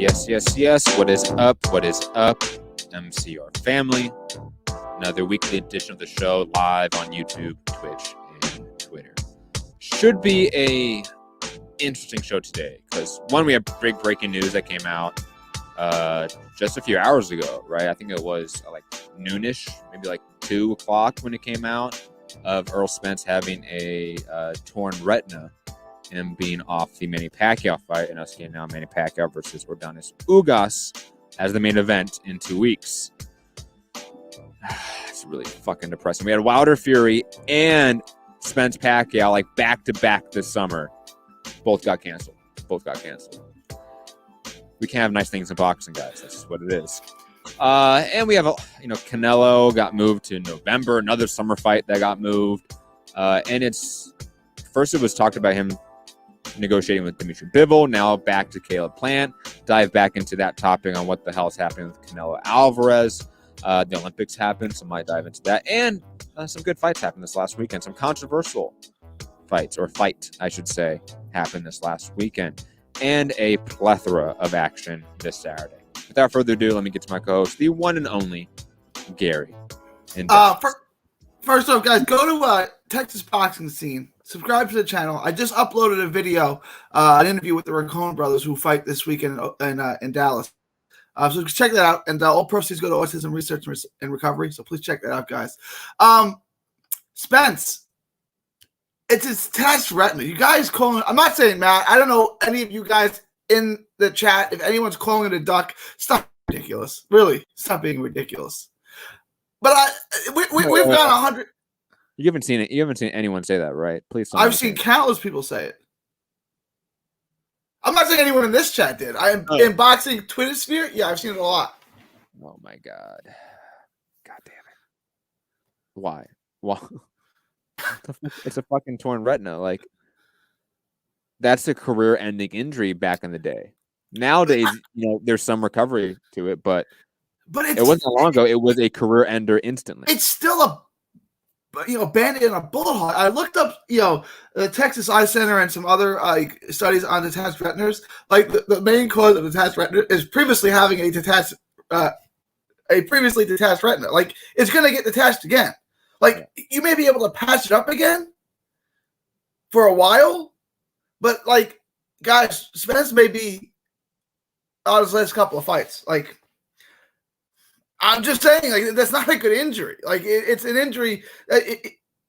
Yes, yes, yes. What is up? What is up, MCR family? Another weekly edition of the show live on YouTube, Twitch, and Twitter. Should be a interesting show today because one, we have big breaking news that came out just a few hours ago, right? I think it was like noonish, maybe like 2 o'clock when it came out, of Errol Spence having a torn retina and being off the Manny Pacquiao fight, and us getting now Manny Pacquiao versus Yordenis Ugas as the main event in 2 weeks. It's really fucking depressing. We had Wilder Fury and Spence Pacquiao like back to back this summer. Both got canceled. We can't have nice things in boxing, guys. That's just what it is. And we have Canelo got moved to November. Another summer fight that got moved. And it was talked about him negotiating with Dimitri Bivol. Now back to Caleb Plant. Dive back into that topic on what the hell is happening with Canelo Alvarez. The Olympics happened, so might dive into that. And some good fights happened this last weekend. Some controversial fight, I should say, happened this last weekend. And a plethora of action this Saturday. Without further ado, let me get to my co-host, the one and only Gary. First off, guys, go to Texas Boxing Scene. Subscribe to the channel. I just uploaded a video, an interview with the Raccoon brothers who fight this weekend in Dallas. So check that out. And all proceeds go to autism research and recovery. So please check that out, guys. Spence, it's his detached retina. You guys calling? I'm not saying Matt. I don't know any of you guys in the chat. If anyone's calling it a duck, stop being ridiculous. Really, stop being ridiculous. But we've got 100. You haven't seen it. You haven't seen anyone say that, right? Please. I've seen countless people say it. I'm not saying anyone in this chat did. In boxing Twitter sphere. Yeah, I've seen it a lot. Oh my god. God damn it. Why? It's a fucking torn retina. Like, that's a career-ending injury back in the day. Nowadays, there's some recovery to it, but it wasn't long ago. It was a career ender instantly. It's still a bandit and a bullet hole. I looked up, the Texas Eye Center and some other studies on detached retinas. Like the main cause of detached retina is previously having a previously detached retina. Like, it's gonna get detached again. Like, you may be able to patch it up again for a while, but like, guys, Spence may be on his last couple of fights. Like, I'm just saying, like, that's not a good injury. Like, it's an injury that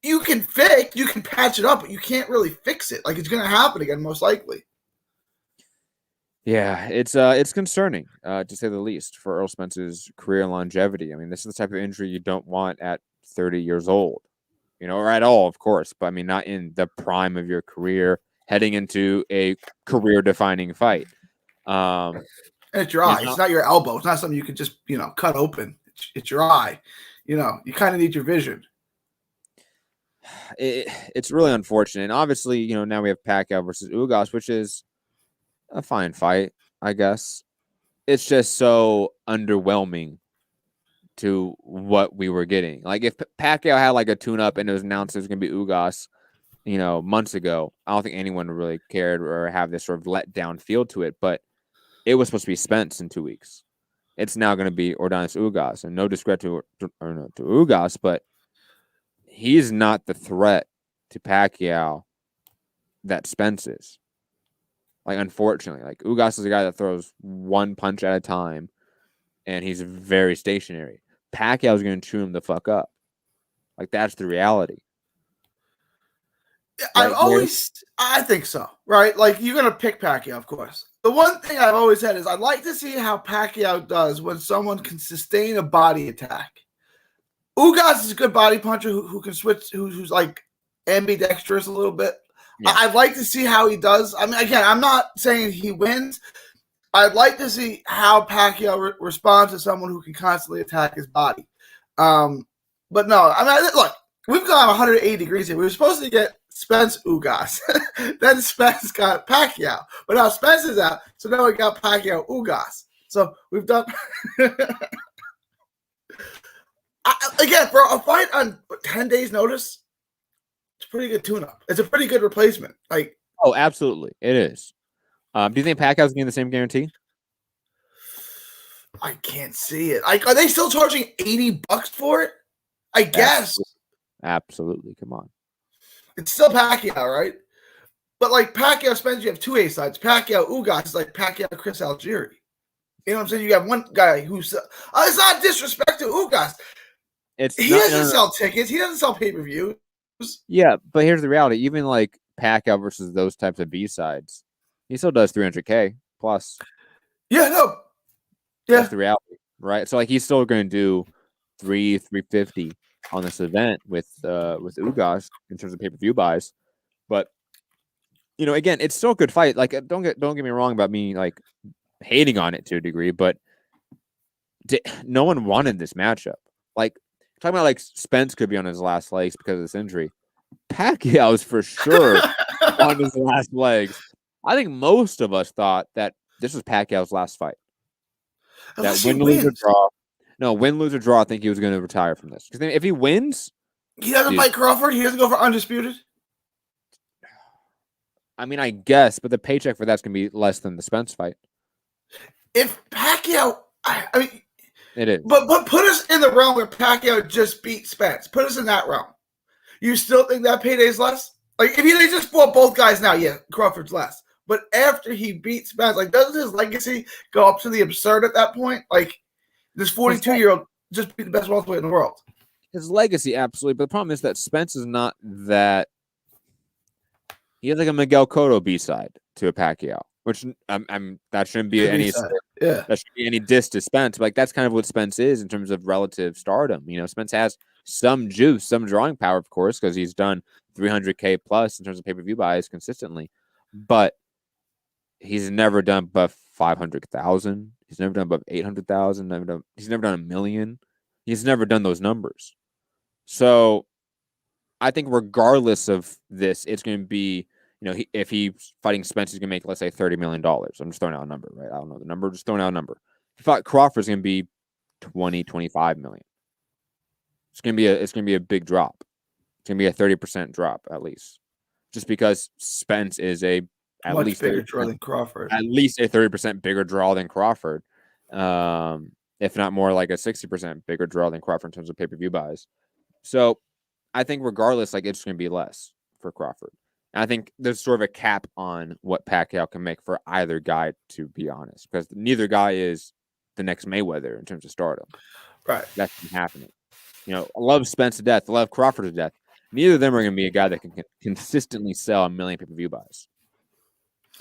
you can patch it up, but you can't really fix it. Like, it's going to happen again, most likely. Yeah, it's concerning, to say the least, for Errol Spence's career longevity. I mean, this is the type of injury you don't want at 30 years old, or at all, of course. But I mean, not in the prime of your career, heading into a career-defining fight. And it's your eye. It's not your elbow. It's not something you can just, cut open. It's your eye. You kind of need your vision. It's really unfortunate. And obviously, now we have Pacquiao versus Ugas, which is a fine fight, I guess. It's just so underwhelming to what we were getting. Like, if Pacquiao had like a tune-up and it was announced it was going to be Ugas, months ago, I don't think anyone really cared or have this sort of let-down feel to it. But it was supposed to be Spence in 2 weeks. It's now going to be Yordenis Ugas. And no discredit to Ugas, but he's not the threat to Pacquiao that Spence is. Like, unfortunately. Like, Ugas is a guy that throws one punch at a time, and he's very stationary. Pacquiao's going to chew him the fuck up. Like, that's the reality. I think so, right? Like, you're going to pick Pacquiao, of course. The one thing I've always said is I'd like to see how Pacquiao does when someone can sustain a body attack. Ugas is a good body puncher who can switch, who's like ambidextrous a little bit. Yeah. I'd like to see how he does. I mean, again, I'm not saying he wins. I'd like to see how Pacquiao responds to someone who can constantly attack his body. But no, I mean, look, we've gone 180 degrees here. We were supposed to get Spence Ugas. Then Spence got Pacquiao. But now Spence is out, so now we got Pacquiao Ugas. So we've done again, for a fight on 10 days notice, it's a pretty good tune-up. It's a pretty good replacement. Like, oh, absolutely. It is. Do you think Pacquiao's getting the same guarantee? I can't see it. Like, are they still charging $80 for it? I guess. Absolutely. Come on. It's still Pacquiao, right? But like Pacquiao Spence, you have two A sides. Pacquiao Ugas is like Pacquiao Chris Algieri. You know what I'm saying? You have one guy who's it's not disrespect to Ugas. He doesn't sell tickets. He doesn't sell pay-per-views. Yeah, but here's the reality. Even like Pacquiao versus those types of B sides, he still does 300K plus. Yeah, no. Yeah. That's the reality, right? So like he's still going to do 350 on this event with Ugas in terms of pay-per-view buys. But you know, again, it's still a good fight. Like don't get me wrong about me like hating on it to a degree, but no one wanted this matchup. Like talking about like Spence could be on his last legs because of this injury. Pacquiao's for sure on his last legs. I think most of us thought that this was Pacquiao's last fight. Unless that win, lose, or draw. No, win, lose, or draw. I think he was going to retire from this. Because if he wins, he doesn't fight Crawford. He doesn't go for undisputed. I mean, I guess, but the paycheck for that's going to be less than the Spence fight. If Pacquiao, I mean, it is. But put us in the realm where Pacquiao just beat Spence. Put us in that realm. You still think that payday's less? Like if they just fought both guys now, yeah, Crawford's less. But after he beat Spence, like doesn't his legacy go up to the absurd at that point? Like this 42-year-old just beat the best welterweight in the world. His legacy, absolutely. But the problem is that Spence is not that. He has like a Miguel Cotto B-side to a Pacquiao, which that shouldn't be any that should be any diss to Spence. But like that's kind of what Spence is in terms of relative stardom. You know, Spence has some juice, some drawing power, of course, because he's done 300K plus in terms of pay-per-view buys consistently, but he's never done above 500,000. He's never done above 800,000. He's never done $1 million. He's never done those numbers. So I think regardless of this, it's going to be, you know, if he's fighting Spence, he's going to make, let's say, $30 million. I'm just throwing out a number, right? I don't know the number. Just throwing out a number. If he fought Crawford's going to be 25 million. It's going to be a big drop. It's going to be a 30% drop at least, just because Spence is at least bigger draw than Crawford. At least a 30% bigger draw than Crawford, if not more like a 60% bigger draw than Crawford in terms of pay-per-view buys. So I think regardless, like it's going to be less for Crawford. And I think there's sort of a cap on what Pacquiao can make for either guy, to be honest, because neither guy is the next Mayweather in terms of stardom. Right. That's happening. You know, I love Spence to death. I love Crawford to death. Neither of them are going to be a guy that can consistently sell 1 million pay-per-view buys.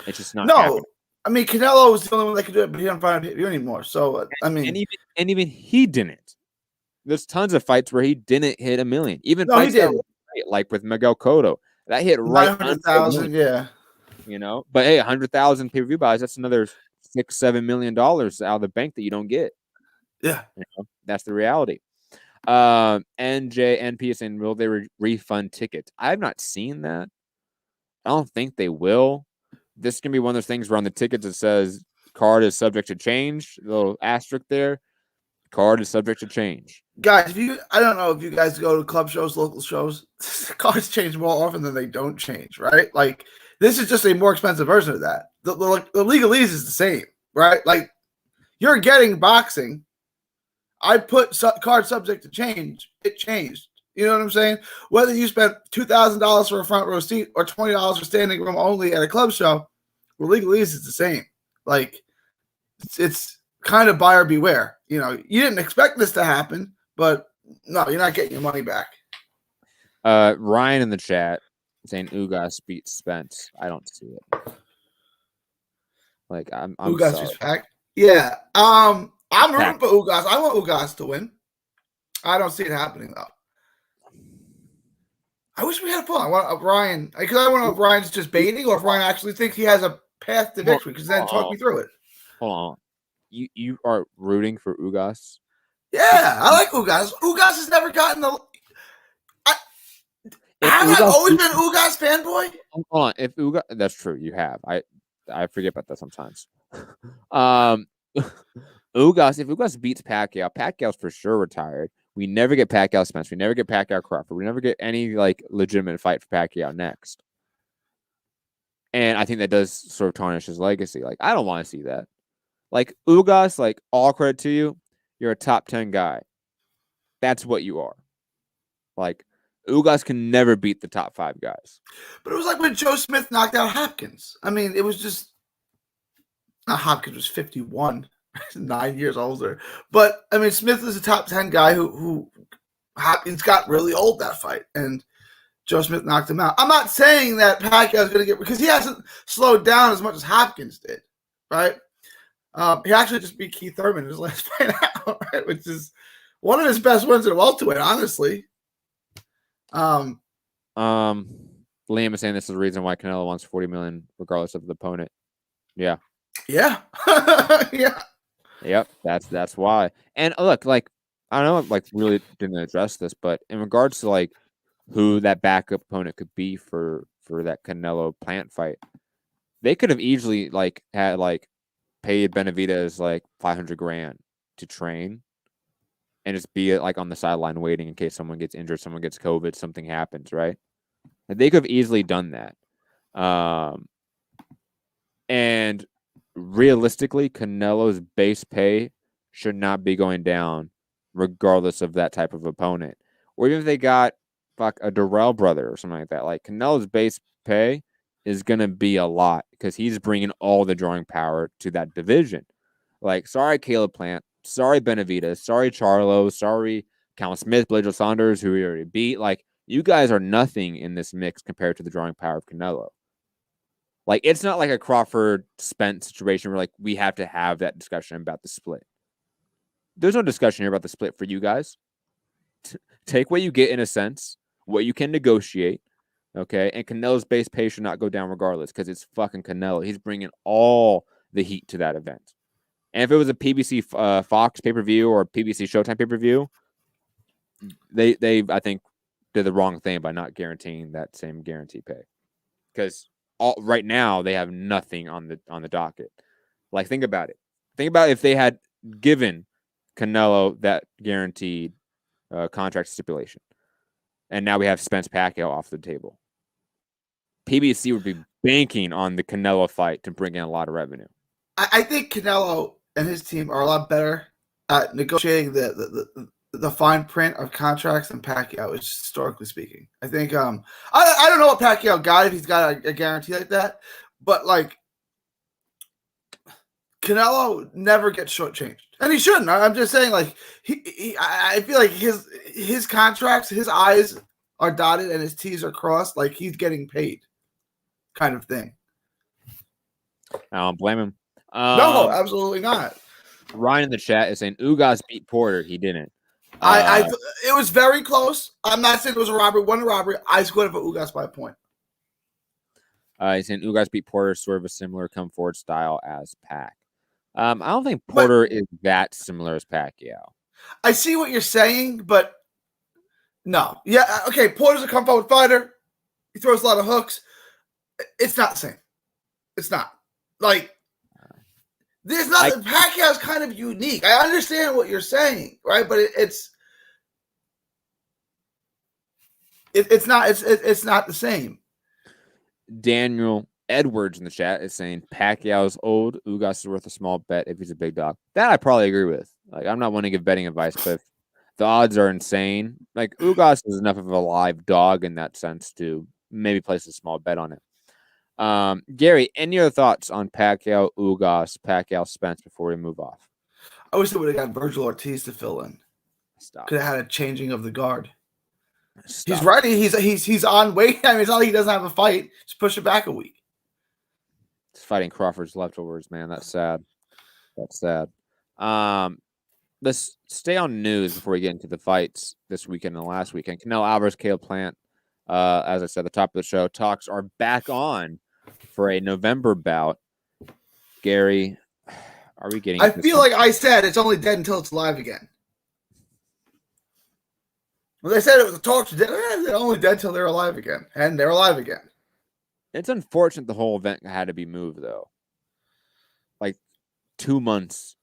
It's just not happening. I mean, Canelo was the only one that could do it, but he don't find it anymore. So, I mean. And even he didn't. There's tons of fights where he didn't hit 1 million. Even no, fights he didn't. Like with Miguel Cotto. That hit right 100,000, yeah. You know? But hey, 100,000 pay-per-view buys, that's another $6-7 million out of the bank that you don't get. Yeah. You know? That's the reality. NJ, NP saying, will they refund tickets? I have not seen that. I don't think they will. This can be one of those things where on the tickets it says card is subject to change. A little asterisk there. Card is subject to change. Guys, I don't know if you guys go to club shows, local shows, cards change more often than they don't change, right? Like this is just a more expensive version of that. The legalese is the same, right? Like you're getting boxing. I put card subject to change. It changed. You know what I'm saying? Whether you spent $2,000 for a front row seat or $20 for standing room only at a club show, the legalese is the same. Like it's kind of buyer beware. You know, you didn't expect this to happen, but no, you're not getting your money back. Ryan in the chat saying Ugas beats Spence. I don't see it. Like I'm Ugas is packed. Yeah. I'm rooting for Ugas. I want Ugas to win. I don't see it happening though. I wish we had fun. I want Ryan because I want to know if Ryan's just baiting or if Ryan actually thinks he has a path to victory. Because then talk me through it. Hold on. You are rooting for Ugas? Yeah, I like Ugas. Ugas has never gotten the. Have I always been Ugas fanboy? Hold on. If Ugas, that's true. You have. I forget about that sometimes. Ugas. If Ugas beats Pacquiao, Pacquiao's for sure retired. We never get Pacquiao Spence. We never get Pacquiao Crawford. We never get any like legitimate fight for Pacquiao next. And I think that does sort of tarnish his legacy. Like I don't want to see that. Like Ugas, like all credit to you, you're a top 10 guy. That's what you are. Like Ugas can never beat the top 5 guys. But it was like when Joe Smith knocked out Hopkins. I mean, it was just Hopkins was 51, 9 years older. But I mean, Smith was a top 10 guy who Hopkins got really old that fight, and Joe Smith knocked him out. I'm not saying that Pacquiao is going to get, because he hasn't slowed down as much as Hopkins did, right? He actually just beat Keith Thurman in his last fight out, right? Which is one of his best wins at welterweight, honestly. Liam is saying this is the reason why Canelo wants $40 million regardless of the opponent. Yeah. Yeah. Yeah. Yep. That's why. And look, like I don't know, like really didn't address this, but in regards to like who that backup opponent could be for that Canelo Plant fight, they could have easily like had like paid Benavidez like $500,000 to train and just be like on the sideline waiting in case someone gets injured, someone gets COVID, something happens, right? And they could have easily done that. And realistically, Canelo's base pay should not be going down regardless of that type of opponent. Or even if they got a Durrell brother or something like that. Like Canelo's base pay is going to be a lot because he's bringing all the drawing power to that division. Like, sorry, Caleb Plant. Sorry, Benavidez. Sorry, Charlo. Sorry, Cal Smith, Bledsoe Saunders, who we already beat. Like, you guys are nothing in this mix compared to the drawing power of Canelo. Like, it's not like a Crawford Spence situation where, like, we have to have that discussion about the split. There's no discussion here about the split for you guys. Take what you get in a sense, what you can negotiate, okay? And Canelo's base pay should not go down regardless because it's fucking Canelo. He's bringing all the heat to that event. And if it was a PBC Fox pay-per-view or PBC Showtime pay-per-view, they I think did the wrong thing by not guaranteeing that same guarantee pay. Because right now they have nothing on the docket. Like, think about it. Think about if they had given Canelo that guaranteed contract stipulation, and now we have Spence Pacquiao off the table. PBC would be banking on the Canelo fight to bring in a lot of revenue. I think Canelo and his team are a lot better at negotiating the fine print of contracts than Pacquiao is, historically speaking. I think I don't know what Pacquiao got if he's got a guarantee like that, but like Canelo never gets shortchanged, and he shouldn't. I'm just saying, like I feel like his contracts, his I's are dotted and his T's are crossed, like he's getting paid, kind of thing. I don't blame him. No, absolutely not. Ryan in the chat is saying Ugas beat Porter. He didn't. It was very close. I'm not saying it was a robbery. One robbery. I scored for Ugas by a point. He's saying Ugas beat Porter, sort of a similar come forward style as Pac. I don't think Porter is that similar as Pacquiao. I see what you're saying, but no. Yeah, okay. Porter's a come forward fighter. He throws a lot of hooks. It's not the same. It's not. Like, there's nothing. Pacquiao's kind of unique. I understand what you're saying, right? But it's not the same. Daniel Edwards in the chat is saying Pacquiao's old. Ugas is worth a small bet if he's a big dog. That I probably agree with. Like, I'm not one to give betting advice, but the odds are insane. Like, Ugas is enough of a live dog in that sense to maybe place a small bet on it. Gary, any other thoughts on Pacquiao, Ugas, Pacquiao, Spence before we move off? I wish they would have got Virgil Ortiz to fill in. Could have had a changing of the guard. He's ready. He's on weight. I mean, it's not like he doesn't have a fight. Just push it back a week. It's fighting Crawford's leftovers, man. That's sad. That's sad. Let's stay on news before we get into the fights this weekend and last weekend. Canelo Alvarez, Caleb Plant. As I said, the top of the show, talks are back on for a November bout. Gary, are we getting? I feel like I said it's only dead until it's live again. When they said it was a talk to dead, they're only dead until they're alive again, and they're alive again. It's unfortunate the whole event had to be moved, though. Like 2 months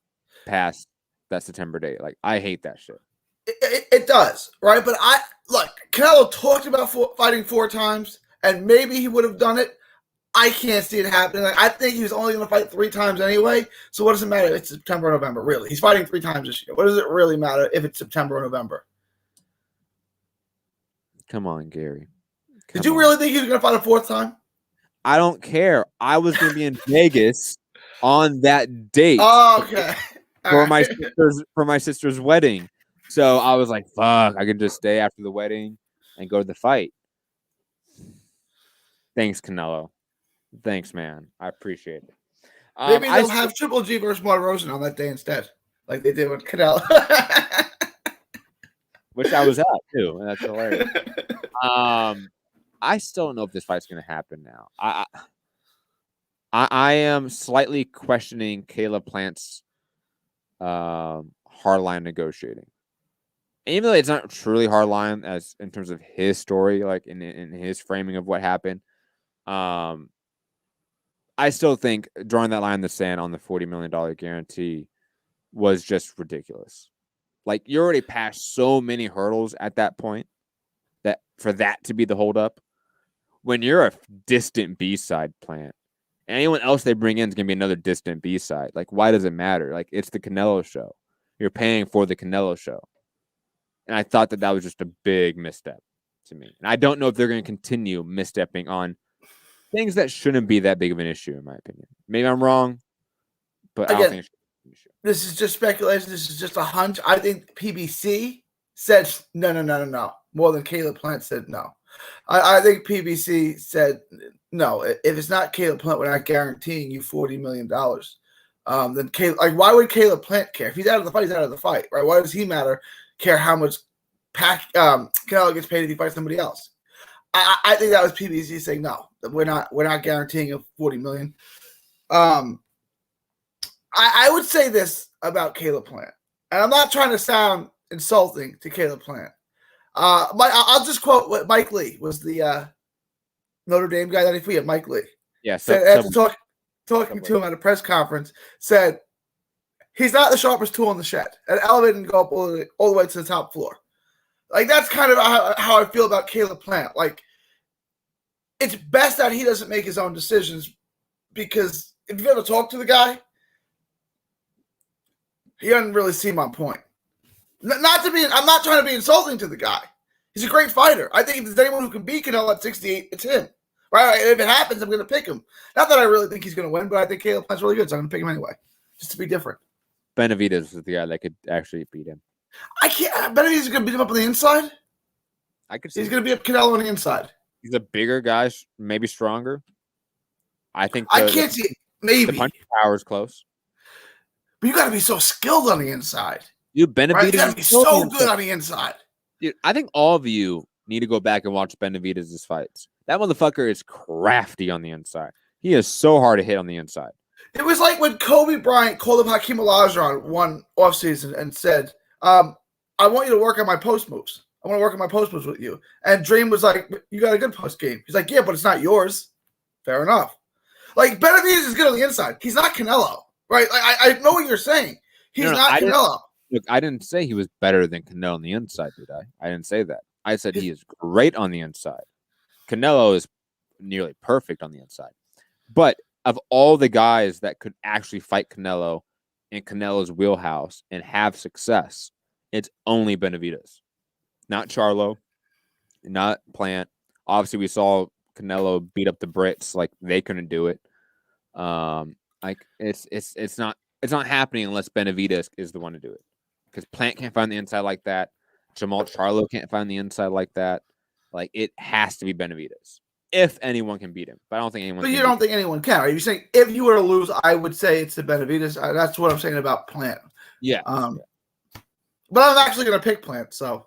past that September date. Like, I hate that shit. It does, right? But Canelo talked about fighting 4 times, and maybe he would have done it. I can't see it happening. Like, I think he was only going to fight 3 times anyway. So what does it matter if it's September or November? Really, he's fighting 3 times this year. What does it really matter if it's September or November? Come on, Gary. Did you really think he was going to fight a 4th time? I don't care. I was going to be in Vegas on that date. Oh, okay. For my sister's wedding. So I was like, fuck, I could just stay after the wedding and go to the fight. Thanks, Canelo. Thanks, man. I appreciate it. Maybe they'll have Triple G versus Martin on that day instead, like they did with Canelo. Which I was at too, and that's hilarious. I still don't know if this fight's going to happen now. I am slightly questioning Caleb Plant's hardline negotiating. And even though it's not truly hardline as in terms of his story, like in his framing of what happened, I still think drawing that line in the sand on the $40 million guarantee was just ridiculous. Like, you're already past so many hurdles at that point that for that to be the holdup, when you're a distant B-side Plant, anyone else they bring in is going to be another distant B-side. Like, why does it matter? Like, it's the Canelo show. You're paying for the Canelo show. And I thought that was just a big misstep to me. And I don't know if they're going to continue misstepping on things that shouldn't be that big of an issue, in my opinion. Maybe I'm wrong, but I don't think it should be an issue. This is just speculation. This is just a hunch. I think PBC said no. More than Caleb Plant said no. I think PBC said no. If it's not Caleb Plant, we're not guaranteeing you $40 million. Then Caleb, like, why would Caleb Plant care? If he's out of the fight, he's out of the fight, right? Why does he care how much Canelo gets paid if he fights somebody else? I think that was PBC saying no. We're not guaranteeing a $40 million. I would say this about Caleb Plant, and I'm not trying to sound insulting to Caleb Plant. I'll just quote what Mike Lee was, the Notre Dame guy that he fought. Mike Lee, said after talking to him at a press conference, said he's not the sharpest tool in the shed, and elevated and go up all the way to the top floor. Like, that's kind of how I feel about Caleb Plant. Like, it's best that he doesn't make his own decisions, because if you've ever talked to the guy, he doesn't really seem on point. I'm not trying to be insulting to the guy. He's a great fighter. I think if there's anyone who can beat Canelo at 68, it's him. Right? If it happens, I'm going to pick him. Not that I really think he's going to win, but I think Caleb Plant's really good, so I'm going to pick him anyway, just to be different. Benavidez is the guy that could actually beat him. I can't. Benavidez is going to beat him up on the inside. I could see. He's going to beat up Canelo on the inside. He's a bigger guy, maybe stronger. I think. I can't see. Maybe the punch power is close. But you got to be so skilled on the inside. Dude, Benavidez, right? You got to be so good on the inside. Dude, I think all of you need to go back and watch Benavidez' fights. That motherfucker is crafty on the inside. He is so hard to hit on the inside. It was like when Kobe Bryant called up Hakeem Olajuwon one offseason and said, I want you to work on my post moves. I want to work on my post moves with you. And Dream was like, you got a good post game. He's like, yeah, but it's not yours. Fair enough. Like, Benavidez is good on the inside. He's not Canelo, right? Like, I know what you're saying. He's not Canelo. Look, I didn't say he was better than Canelo on the inside, did I? I didn't say that. I said he is great on the inside. Canelo is nearly perfect on the inside. But of all the guys that could actually fight Canelo in Canelo's wheelhouse and have success, it's only Benavidez. Not Charlo, not Plant. Obviously, we saw Canelo beat up the Brits. Like, they couldn't do it. Like, it's not happening unless Benavidez is the one to do it. Because Plant can't find the inside like that. Jamal Charlo can't find the inside like that. Like, it has to be Benavidez. If anyone can beat him. But I don't think anyone can. But you don't think anyone can. Are you saying if you were to lose, I would say it's the Benavidez? That's what I'm saying about Plant. Yeah. But I'm actually going to pick Plant, so.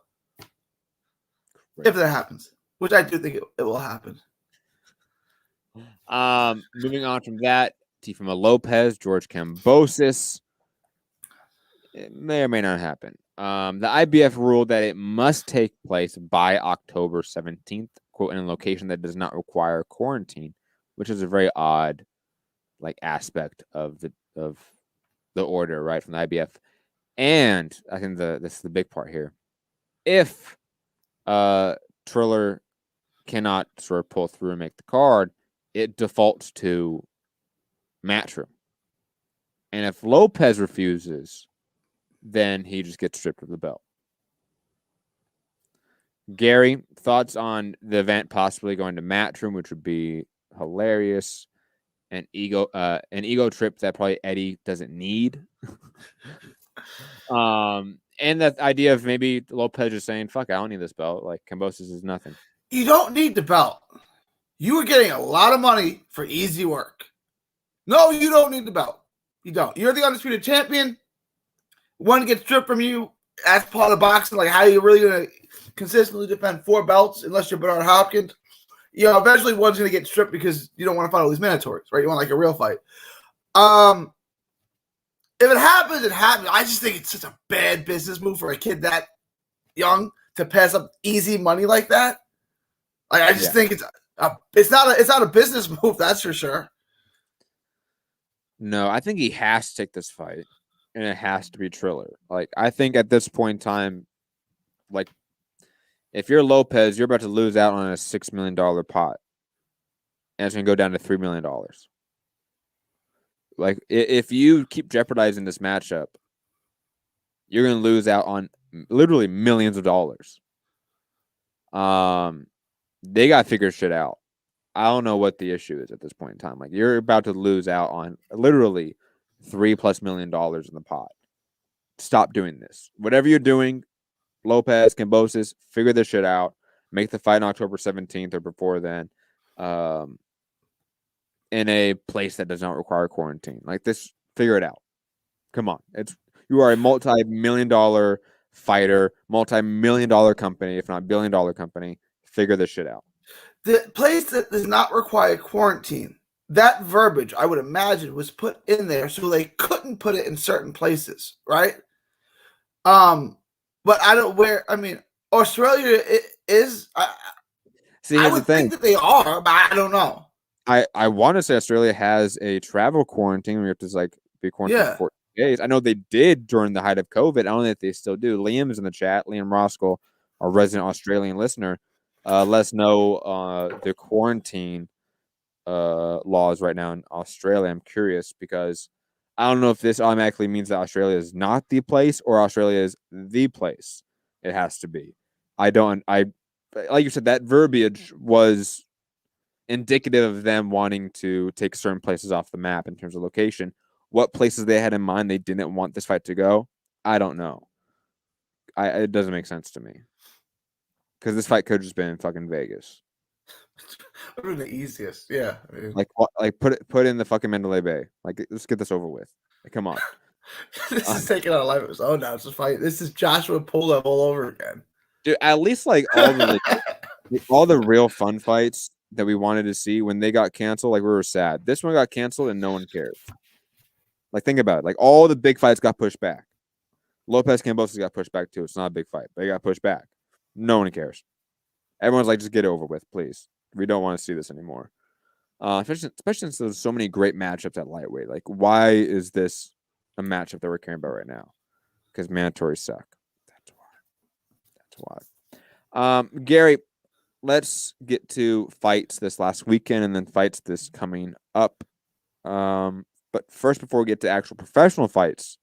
Great. If that happens. Which I do think it will happen. Moving on from that, Teofimo Lopez, George Kambosos. It may or may not happen. The IBF ruled that it must take place by October 17th, quote, in a location that does not require quarantine, which is a very odd, like, aspect of the order, right, from the IBF. And I think this is the big part here. If Triller cannot sort of pull through and make the card, it defaults to Matchroom. And if Lopez refuses, then he just gets stripped of the belt. Gary, thoughts on the event possibly going to Matchroom, which would be hilarious. An ego trip that probably Eddie doesn't need. And the idea of maybe Lopez just saying, fuck, I don't need this belt. Like, Kambosos is nothing. You don't need the belt. You were getting a lot of money for easy work. No, you don't need the belt. You don't. You're the undisputed champion. One gets stripped from you. That's part of boxing. Like, how are you really going to consistently defend 4 belts unless you're Bernard Hopkins? You know, eventually one's going to get stripped because you don't want to fight all these mandatories, right? You want like a real fight. If it happens, it happens. I just think it's such a bad business move for a kid that young to pass up easy money like that. Like, I just think it's not a business move, that's for sure. No, I think he has to take this fight, and it has to be Triller. Like, I think at this point in time, like, if you're Lopez, you're about to lose out on a $6 million pot, and it's going to go down to $3 million. Like, if you keep jeopardizing this matchup, you're going to lose out on literally millions of dollars. They got to figure shit out. I don't know what the issue is at this point in time. Like, you're about to lose out on literally $3+ million in the pot. Stop doing this. Whatever you're doing, Lopez, Kambosos, figure this shit out. Make the fight on October 17th or before then. In a place that does not require quarantine. Like, this, figure it out. Come on. You are a multi-million-dollar fighter, multi-million-dollar company, if not billion-dollar company. Figure this shit out. The place that does not require quarantine, that verbiage, I would imagine, was put in there so they couldn't put it in certain places, right? But Australia is. See, I would think that they are, but I don't know. I want to say Australia has a travel quarantine where you have to like be quarantined for 14 days. I know they did during the height of COVID. I don't know if they still do. Liam is in the chat. Liam Roskell, our resident Australian listener, let us know the quarantine laws right now in Australia. I'm curious because I don't know if this automatically means that Australia is not the place or Australia is the place. It has to be. Like you said, that verbiage was indicative of them wanting to take certain places off the map in terms of location. What places they had in mind they didn't want this fight to go, I don't know. It doesn't make sense to me. Because this fight could have just been in fucking Vegas. Would have been the easiest, yeah. I mean, like put in the fucking Mandalay Bay. Like, let's get this over with. Like, come on. This is taking our life of its own now. It's a fight. This is Joshua Pulev all over again. Dude, at least like all the real fun fights that we wanted to see when they got canceled, like, we were sad. This one got canceled and no one cared. Like, think about it. Like, all the big fights got pushed back. Lopez Kambosos got pushed back too. It's not a big fight, but they got pushed back. No one cares. Everyone's like, just get it over with, please. We don't want to see this anymore. Especially since there's so many great matchups at lightweight. Like, why is this a matchup that we're caring about right now? Because mandatories suck. That's why. Gary, let's get to fights this last weekend and then fights this coming up. But first, before we get to actual professional fights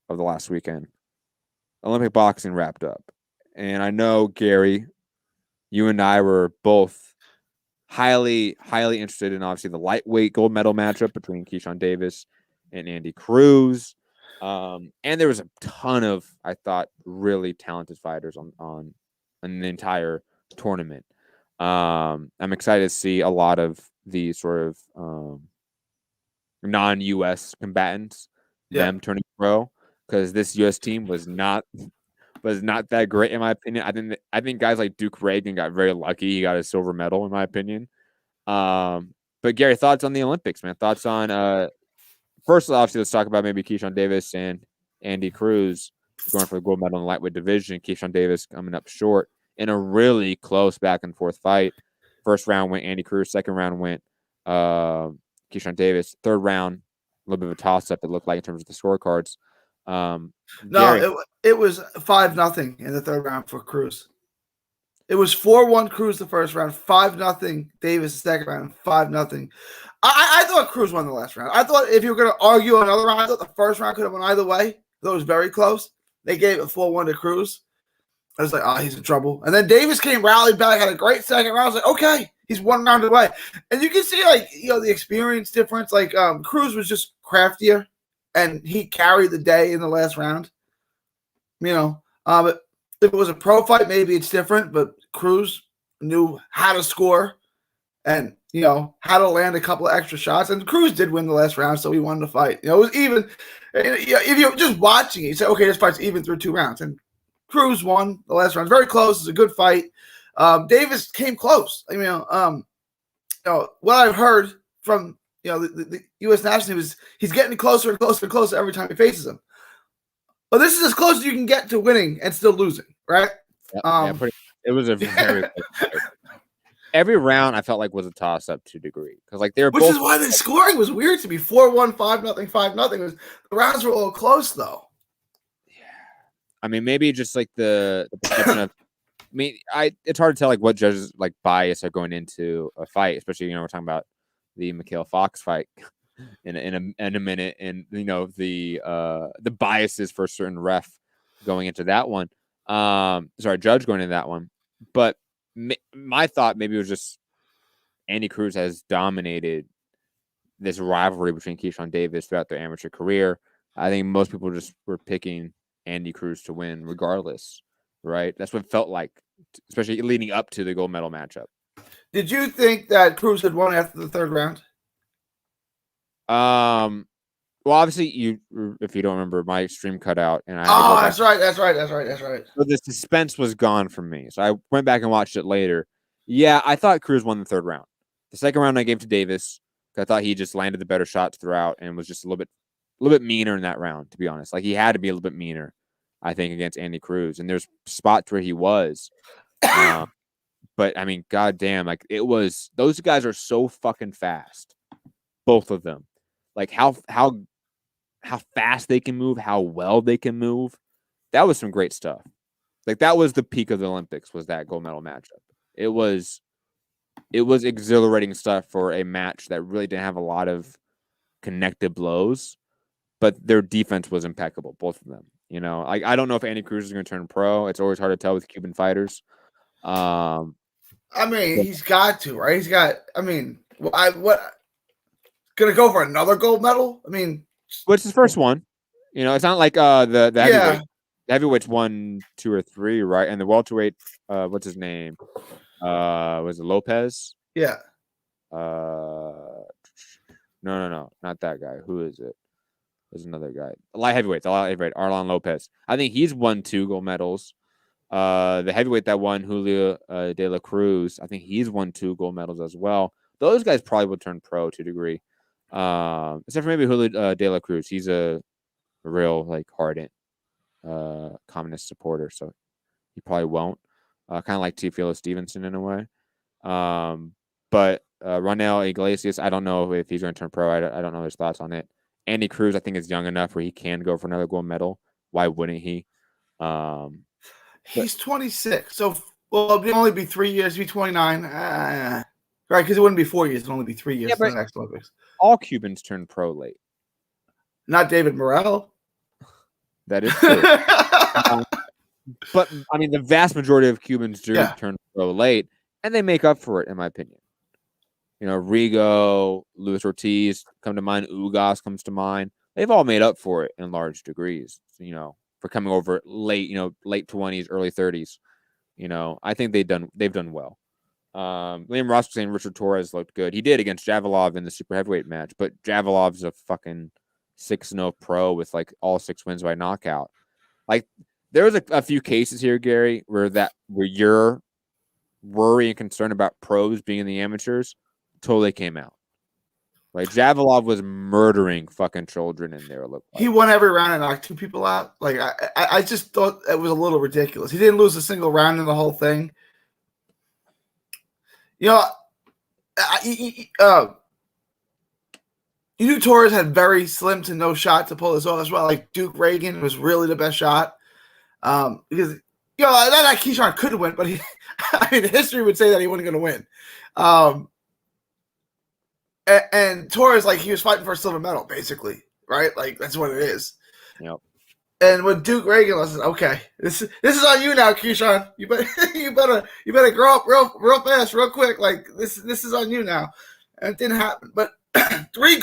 of the last weekend, Olympic boxing wrapped up. And I know, Gary, you and I were both highly interested in, obviously, the lightweight gold medal matchup between Keyshawn Davis and Andy Cruz. And there was a ton of, I thought, really talented fighters on the entire tournament. I'm excited to see a lot of the sort of non-U.S. combatants, them turning pro, because this U.S. team was not that great in my opinion. I think guys like Duke Reagan got very lucky. He got a silver medal in my opinion. But Gary, thoughts on the Olympics, man? Thoughts on first, obviously, let's talk about maybe Keyshawn Davis and Andy Cruz going for the gold medal in the lightweight division. Keyshawn Davis coming up short in a really close back and forth fight. First round went Andy Cruz. Second round went Keyshawn Davis. Third round, a little bit of a toss up. It looked like in terms of the scorecards. No, Gary, it was 5-0 in the third round for Cruz. It was 4-1 Cruz the first round, 5-0 Davis the second round, 5-0. I thought Cruz won the last round. I thought if you were going to argue another round, I thought the first round could have went either way. Though it was very close. They gave it 4-1 to Cruz. I was like, oh, he's in trouble. And then Davis came, rallied back, had a great second round. I was like, okay, he's 1 round away. And you can see, like, the experience difference. Like, Cruz was just craftier, and he carried the day in the last round. But if it was a pro fight, maybe it's different. But Cruz knew how to score and, how to land a couple of extra shots. And Cruz did win the last round, so he won the fight. It was even. If you're just watching it, you say, okay, this fight's even through 2 rounds. And Cruz won the last round. Very close. It's a good fight. Davis came close. What I've heard from the U.S. national team is he's getting closer and closer and closer every time he faces him. But this is as close as you can get to winning and still losing, right? It was a very close fight. Every round I felt like was a toss-up to a degree because they were which is why the scoring was weird to me. 4-1, 5-0, 5-0. The rounds were all close though. I mean, maybe just the perception of. I mean, it's hard to tell what judges bias are going into a fight, especially we're talking about the Mikhail Fox fight in a minute, and the biases for a certain ref going into that one. Judge going into that one, but my thought maybe was just Andy Cruz has dominated this rivalry between Keyshawn Davis throughout their amateur career. I think most people just were picking Andy Cruz to win regardless, right? That's what it felt like, especially leading up to the gold medal matchup. Did you think that Cruz had won after the third round? Well, obviously, if you don't remember, my stream cut out, and that's right. So the suspense was gone from me. So I went back and watched it later. Yeah, I thought Cruz won the third round. The second round I gave to Davis. I thought he just landed the better shots throughout and was just a little bit meaner in that round, to be honest. He had to be a little bit meaner, I think, against Andy Cruz. And there's spots where he was. But, I mean, goddamn, it was – those guys are so fucking fast, both of them. How fast they can move, how well they can move. That was some great stuff. That was the peak of the Olympics, was that gold medal matchup. It was exhilarating stuff for a match that really didn't have a lot of connected blows, but their defense was impeccable, both of them. I don't know if Andy Cruz is going to turn pro. It's always hard to tell with Cuban fighters. He's got to, right? He's got. Going to go for another gold medal? What's his first one? It's not like the heavyweight. The heavyweight's 1, 2, or 3, right? And the welterweight, what's his name? Was it Lopez? Yeah. No, not that guy. Who is it? There's another guy. The light heavyweight, Arlon Lopez. I think he's won 2 gold medals. The heavyweight that won, Julio De La Cruz, I think he's won 2 gold medals as well. Those guys probably would turn pro to a degree. Except for maybe Julio De La Cruz. He's a real ardent communist supporter, so he probably won't. Kind of like Teofilo Stevenson in a way. But Ronel Iglesias, I don't know if he's going to turn pro. I don't know his thoughts on it. Andy Cruz, I think, is young enough where he can go for another gold medal. Why wouldn't he? He's 26, so it'd only be 3 years. He'd be 29, right? Because it wouldn't be 4 years; it'd only be 3 years for the next Olympics. All Cubans turn pro late. Not David Morrell. That is true. But the vast majority of Cubans do turn pro late, and they make up for it, in my opinion. Rigo, Luis Ortiz come to mind. Ugas comes to mind. They've all made up for it in large degrees. For coming over late, late 20s, early 30s. I think they've done well. Liam Ross was saying Richard Torres looked good. He did against Javelov in the super heavyweight match, but Javelov's a fucking 6-0 pro with all 6 wins by knockout. There was a few cases here, Gary, where your worry and concern about pros being in the amateurs totally came out. Javelov was murdering fucking children in there. He won every round and knocked 2 people out. I just thought it was a little ridiculous. He didn't lose a single round in the whole thing. You knew Torres had very slim to no shot to pull this off as well. Duke Reagan was really the best shot. Because that Keyshawn could win, but I mean, history would say that he wasn't going to win. And Torres, like, he was fighting for a silver medal, basically, right? Like, that's what it is. Yep. And when Duke Reagan was, okay, this is on you now, Keyshawn. You better grow up real fast, real quick. Like, this is on you now. And it didn't happen. But 3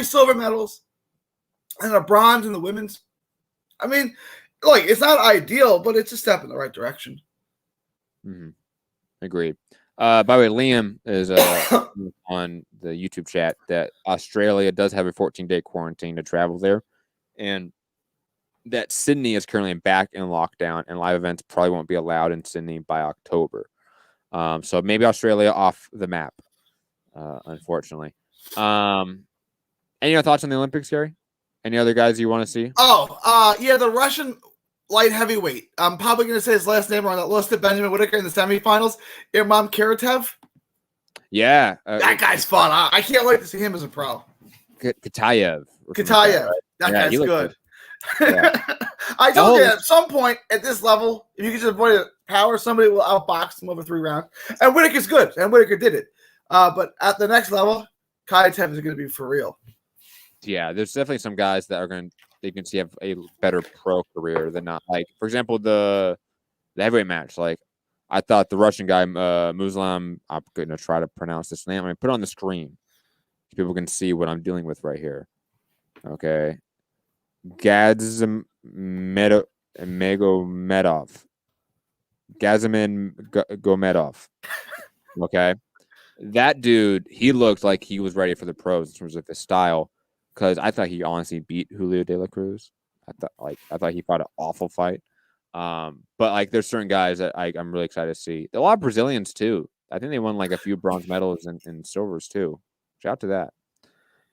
silver medals, and a bronze in the women's. I mean, like, it's not ideal, but it's a step in the right direction. Mm-hmm. Agreed. By the way, Liam is on the YouTube chat that Australia does have a 14-day quarantine to travel there, and that Sydney is currently back in lockdown, and live events probably won't be allowed in Sydney by October. So maybe Australia off the map, unfortunately. Any other thoughts on the Olympics, Gary? Any other guys you want to see? Yeah, the Russian light heavyweight. I'm probably going to say his last name on that list of Benjamin Whitaker in the semifinals. Imam Karatev. Yeah. That guy's fun. I can't wait to see him as a pro. Katayev. That guy's good. Yeah. I told you at some point at this level, if you can just avoid a power, somebody will outbox him over 3 rounds. And Whitaker's good, and Whitaker did it. But at the next level, Karatev is going to be for real. Yeah, there's definitely some guys that are they can see have a better pro career than not. Like, for example, the heavyweight match. Like, I thought the Russian guy, Muslim, I'm going to try to pronounce this name. I'm going to put it on the screen so people can see what I'm dealing with right here. Okay. Gazimin Gomedov. Okay. That dude, he looked like he was ready for the pros in terms of his style, because I thought he honestly beat Julio De La Cruz. I thought he fought an awful fight. But like, there's certain guys that I'm really excited to see. A lot of Brazilians too. I think they won like a few bronze medals and silvers too. Shout out to that.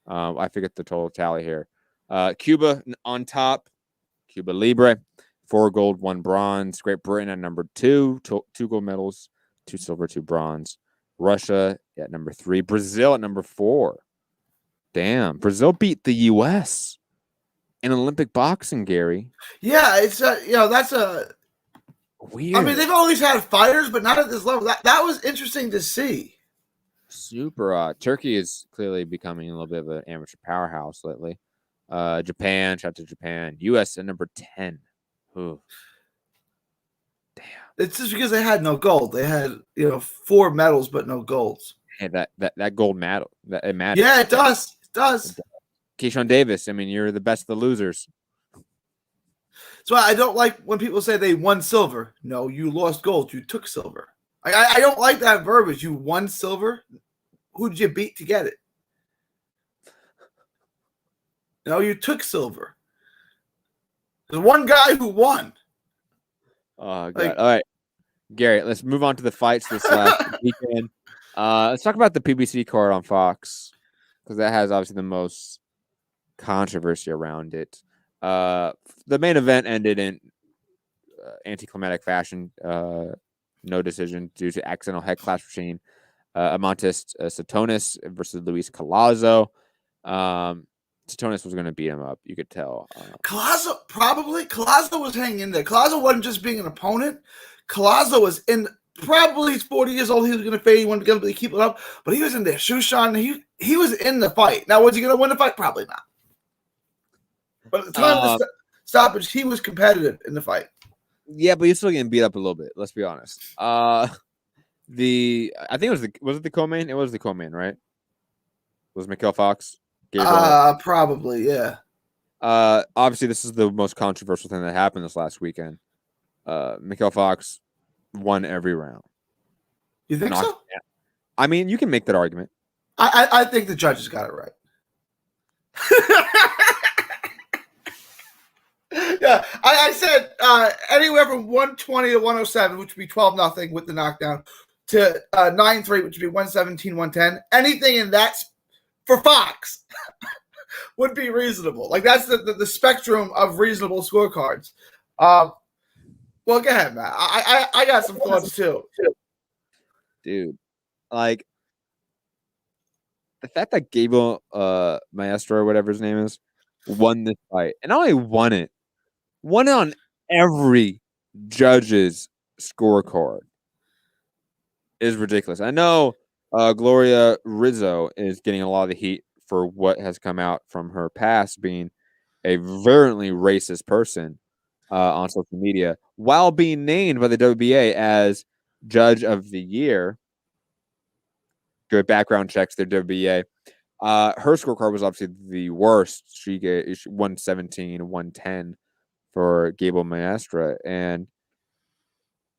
I forget the total tally here. Cuba on top. Cuba Libre, 4 gold, 1 bronze. Great Britain at number 2, 2 gold medals, 2 silver, 2 bronze. Russia at number 3. Brazil at number 4. Damn, Brazil beat the U.S. in Olympic boxing, Gary. Yeah, it's that's a weird. I mean, they've always had fighters, but not at this level. That was interesting to see. Super. Turkey is clearly becoming a little bit of an amateur powerhouse lately. Japan, shout out to Japan. U.S. at number 10. Ooh. Damn. It's just because they had no gold. They had 4 medals, but no golds. Hey, that gold medal, it matters. Yeah, it does. It does. Keyshawn Davis. I mean, you're the best of the losers. So I don't like when people say they won silver. No, you lost gold. You took silver. I don't like that verbiage. You won silver. Who did you beat to get it? No, you took silver. There's one guy who won. Oh, God. All right, Gary, let's move on to the fights this last weekend. Let's talk about the PBC card on Fox, because that has obviously the most controversy around it. The main event ended in anticlimactic fashion. No decision due to accidental head clash between Amantis Satonis versus Luis Collazo. Satonis was going to beat him up. You could tell. Collazo was hanging in there. Collazo wasn't just being an opponent. Collazo was in. Probably he's 40 years old. He was going to fade. He wanted to be able to keep it up, but he was in there. Shushan, he was in the fight. Now, was he going to win the fight? Probably not. But at the time of the stoppage, he was competitive in the fight. Yeah, but he's still getting beat up a little bit. Let's be honest. I think it was the co-main. It was the co-main, right? Was Mikhail Fox? Probably, yeah. Obviously, this is the most controversial thing that happened this last weekend. Mikhail Fox won every round. You think so? I mean, you can make that argument. I think the judges got it right. Yeah, I said anywhere from 120 to 107, which would be 12-0 with the knockdown, to 9-3, which would be 117, 110. Anything in that for Fox would be reasonable. Like, that's the spectrum of reasonable scorecards. Well, go ahead, Matt. I got some thoughts too. Dude, like, the fact that Gable Maestro, or whatever his name is, won this fight, and not only won it on every judge's scorecard. is ridiculous. I know Gloria Rizzo is getting a lot of the heat for what has come out from her past being a virulently racist person on social media while being named by the WBA as Judge of the Year. Good background checks, their WBA. Her scorecard was obviously the worst. She 117, 110 for Gable Maestra. And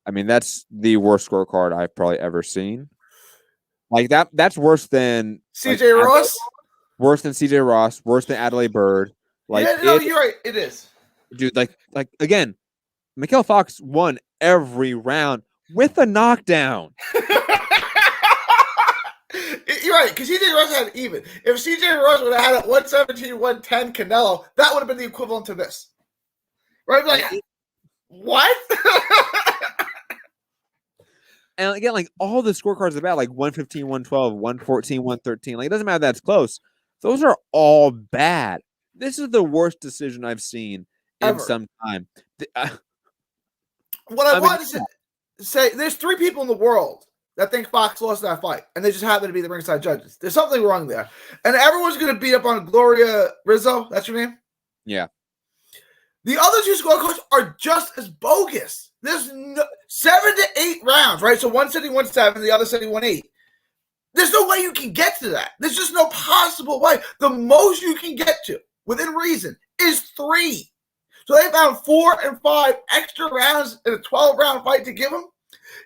I mean, that's the worst scorecard I've probably ever seen. Like that's worse than CJ Ross? Worse than CJ Ross, worse than Adelaide Bird. Like, yeah, no, you're right. It is. Dude, like again, Mikhail Fox won every round with a knockdown. You're right, because CJ Ross had it even. If CJ Ross would have had it 117, 110 Canelo, that would have been the equivalent to this. Right? Like, what? And again, like all the scorecards are bad, like 115, 112, 114, 113. Like it doesn't matter that's close. Those are all bad. This is the worst decision I've seen in some time. What I wanted to say, there's 3 people in the world that think Fox lost that fight, and they just happen to be the ringside judges. There's something wrong there. And everyone's going to beat up on Gloria Rizzo. That's your name? Yeah. The other 2 scorecards are just as bogus. There's 7 to 8 rounds, right? So one said he won 7, the other said he won 8. There's no way you can get to that. There's just no possible way. The most you can get to, within reason, is 3. So they found 4 and 5 extra rounds in a 12-round fight to give him.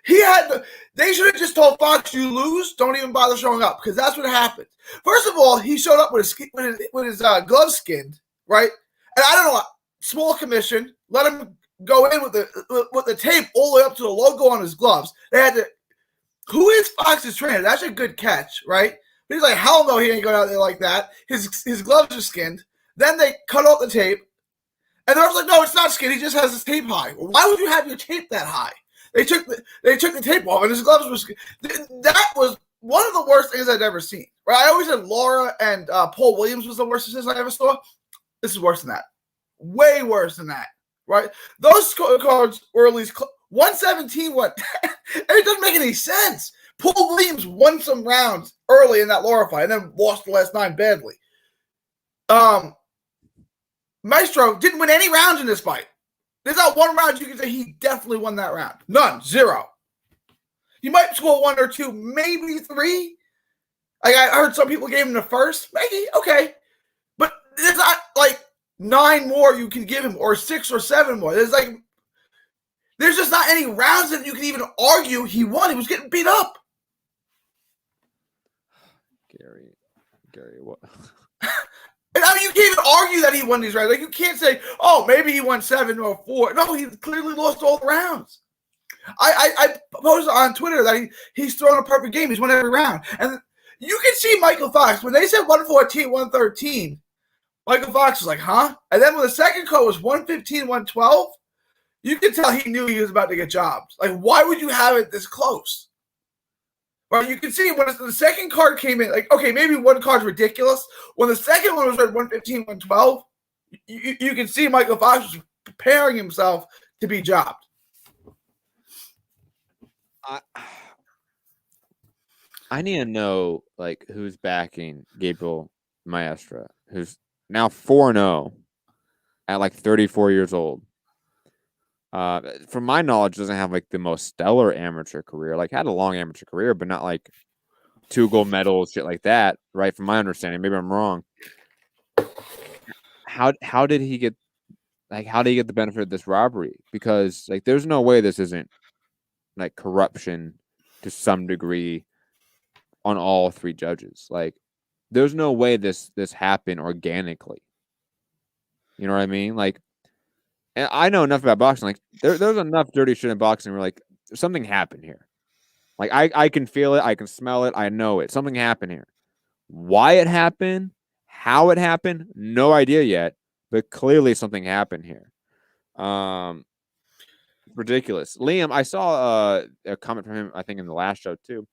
They should have just told Fox, you lose, don't even bother showing up, because that's what happened. First of all, he showed up with his gloves skinned, right? And I don't know, small commission, let him go in with the tape all the way up to the logo on his gloves. They had to. Who is Fox's trainer? That's a good catch, right? But he's like, hell no, he ain't going out there like that. His gloves are skinned. Then they cut off the tape, and they're like, no, it's not skinned. He just has his tape high. Well, why would you have your tape that high? They took the tape off, and his gloves were skinned. That was one of the worst things I'd ever seen. Right? I always said Laura and Paul Williams was the worst decision I ever saw. This is worse than that. Way worse than that. Right? Those scorecards were at least 117, what? It doesn't make any sense. Paul Williams won some rounds early in that Laura fight and then lost the last 9 badly. Maestro didn't win any rounds in this fight. There's not one round you can say he definitely won that round. None. 0. He might score 1 or 2, maybe 3. Like I heard some people gave him the first. Maybe, okay. But there's not like 9 more you can give him or 6 or 7 more. There's just not any rounds that you can even argue he won. He was getting beat up. Gary, what? And I mean, you can't even argue that he won these rounds. Like, you can't say, oh, maybe he won 7 or 4. No, he clearly lost all the rounds. I posted on Twitter that he's thrown a perfect game. He's won every round. And you can see Michael Fox. When they said 114, 113, Michael Fox was like, huh? And then when the second call was 115, 112, you can tell he knew he was about to get jobs. Like, why would you have it this close? Well, you can see when the second card came in, like, okay, maybe one card's ridiculous. When the second one was read 115, 112, you can see Michael Fox was preparing himself to be jobbed. I need to know, like, who's backing Gabriel Maestra, who's now 4-0 at, like, 34 years old. From my knowledge, doesn't have like the most stellar amateur career. Like had a long amateur career, but not like 2 gold medals, shit like that. Right? From my understanding, maybe I'm wrong. How did he get the benefit of this robbery? Because like there's no way this isn't like corruption to some degree on all 3 judges. Like there's no way this happened organically. You know what I mean? Like. And I know enough about boxing. Like there's enough dirty shit in boxing where like something happened here. Like I can feel it, I can smell it, I know it. Something happened here. Why it happened, how it happened, no idea yet. But clearly something happened here. Ridiculous. Liam, I saw a comment from him, I think in the last show too.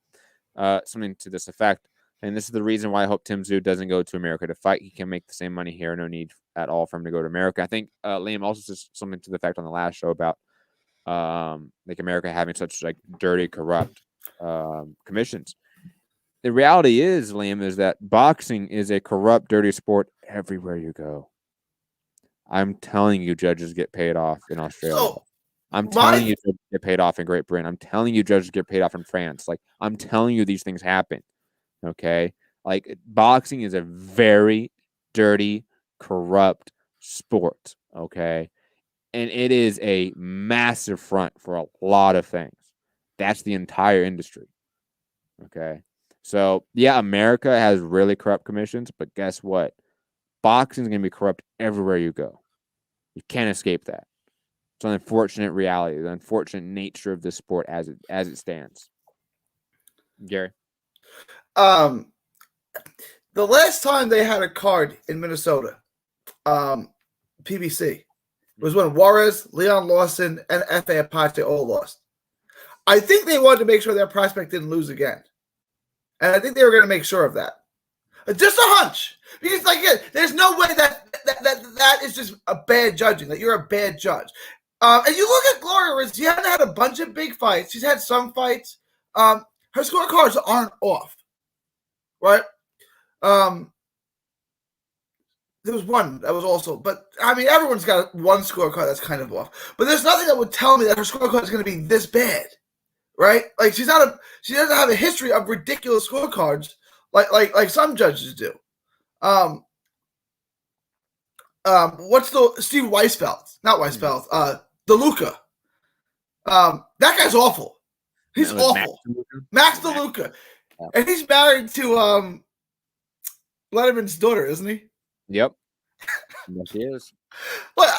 Something to this effect. And this is the reason why I hope Tim Tszyu doesn't go to America to fight. He can make the same money here. No need at all for him to go to America. I think Liam also says something to the effect on the last show about like America having such like dirty, corrupt commissions. The reality is, Liam, is that boxing is a corrupt, dirty sport everywhere you go. I'm telling you, judges get paid off in Australia. So, I'm telling you, judges get paid off in Great Britain. I'm telling you, judges get paid off in France. Like, I'm telling you, these things happen. Okay? Like, boxing is a very dirty, corrupt sport. Okay? And it is a massive front for a lot of things. That's the entire industry. Okay? So, yeah, America has really corrupt commissions, but guess what? Boxing is going to be corrupt everywhere you go. You can't escape that. It's an unfortunate reality, the unfortunate nature of this sport as it stands. Gary? The last time they had a card in Minnesota, PBC, was when Juarez, Leon Lawson, and F.A. Apache all lost. I think they wanted to make sure their prospect didn't lose again. And I think they were going to make sure of that. Just a hunch. Because, like, there's no way that is just a bad judging, that you're a bad judge. And you look at Gloria, she hasn't had a bunch of big fights. She's had some fights. Her scorecards aren't off, right? There was one that was also, but I mean, everyone's got one scorecard that's kind of off. But there's nothing that would tell me that her scorecard is going to be this bad, right? Like she doesn't have a history of ridiculous scorecards like some judges do. What's the Steve Weisfeld? Not Weisfeld. DeLuca. That guy's awful. He's awful. Max DeLuca. Yeah. And he's married to Letterman's daughter, isn't he? Yep. Yes, he is. Well,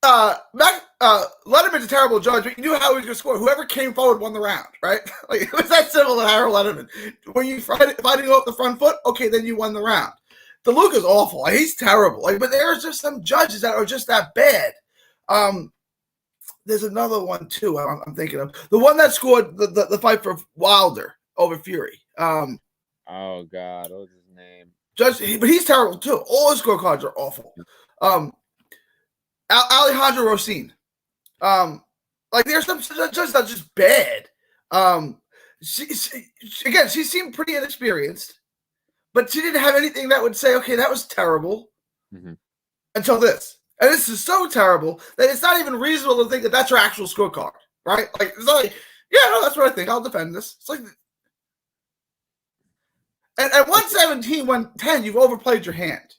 Letterman's a terrible judge, but you knew how he was going to score. Whoever came forward won the round, right? Like, it was that simple to Harold Letterman. When you fighting off the front foot, okay, then you won the round. DeLuca's awful. Like, he's terrible. Like, but there's just some judges that are just that bad. There's another one too. I'm thinking of the one that scored the fight for Wilder over Fury. Oh God, what was his name? But he's terrible too. All his scorecards are awful. Alejandro Rosin. Like there's some judges that's just bad. She seemed pretty inexperienced, but she didn't have anything that would say, okay, that was terrible. Until this. And this is so terrible that it's not even reasonable to think that that's your actual scorecard, right? Like, it's like, yeah, no, that's what I think. I'll defend this. It's like, and at 117, 110, you've overplayed your hand.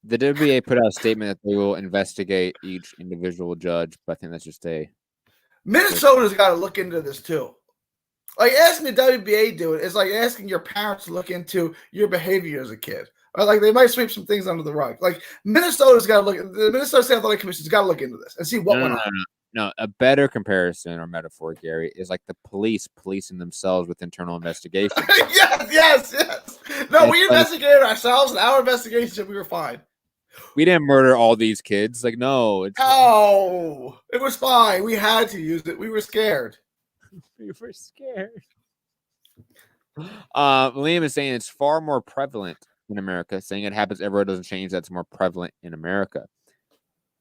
The WBA put out a statement that they will investigate each individual judge, but I think that's just Minnesota's got to look into this too. Like asking the WBA to do it is like asking your parents to look into your behavior as a kid. Right? Like they might sweep some things under the rug. Like Minnesota's got to look. The Minnesota State Athletic Commission's got to look into this and see what went on. No, a better comparison or metaphor, Gary, is like the police policing themselves with internal investigation. yes. No, we investigated ourselves, and our investigation, we were fine. We didn't murder all these kids. Like, no. It was fine. We had to use it. We were scared. Liam is saying it's far more prevalent in America, saying it happens everywhere, doesn't change. That's more prevalent in America.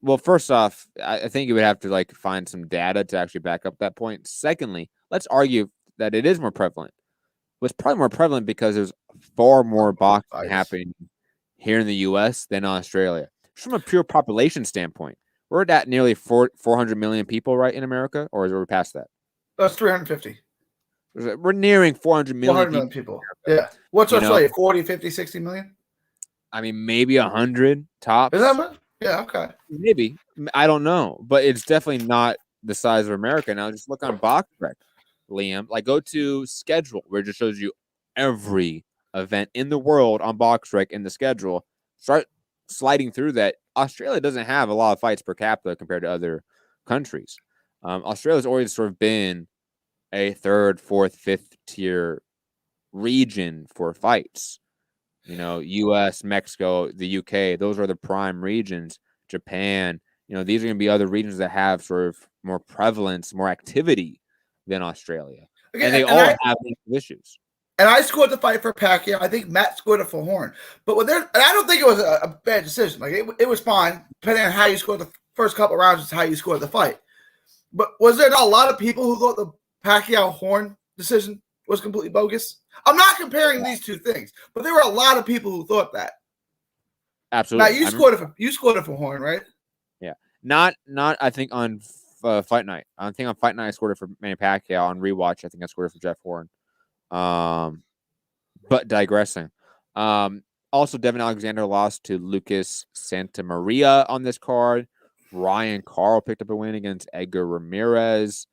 Well, first off, I think you would have to like find some data to actually back up that point. Secondly, let's argue that it is more prevalent. It's probably more prevalent because there's far more boxing happening here in the U.S. than Australia. Just from a pure population standpoint, we're at nearly 400 million people, right, in America, or are we past that? That's 350. We're nearing 400 million, 400 million people. Yeah. What's Australia? 40, 50, 60 million? I mean, maybe 100 tops. Is that much? Yeah, okay. Maybe. I don't know. But it's definitely not the size of America. Now, just look on BoxRec, Liam. Like, go to schedule, where it just shows you every event in the world on BoxRec in the schedule. Start sliding through that. Australia doesn't have a lot of fights per capita compared to other countries. Australia's always sort of been a third, fourth, fifth tier region for fights. You know, U.S., Mexico, the UK, those are the prime regions. Japan, these are going to be other regions that have sort of more prevalence, more activity than Australia. Okay, and they all have these issues. And I scored the fight for Pacquiao. I think Matt scored it for Horn. But and I don't think it was a bad decision. Like it was fine, depending on how you scored the first couple of rounds, is how you scored the fight. But was there not a lot of people who thought the Pacquiao Horn decision was completely bogus. I'm not comparing these two things, but there were a lot of people who thought that. Absolutely. Now you scored it for Horn, right? Yeah. Not I think on Fight Night. I think on Fight Night I scored it for Manny Pacquiao. On rewatch, I think I scored it for Jeff Horn. But digressing. Also, Devin Alexander lost to Lucas Santamaria on this card. Ryan Carl picked up a win against Edgar Ramirez.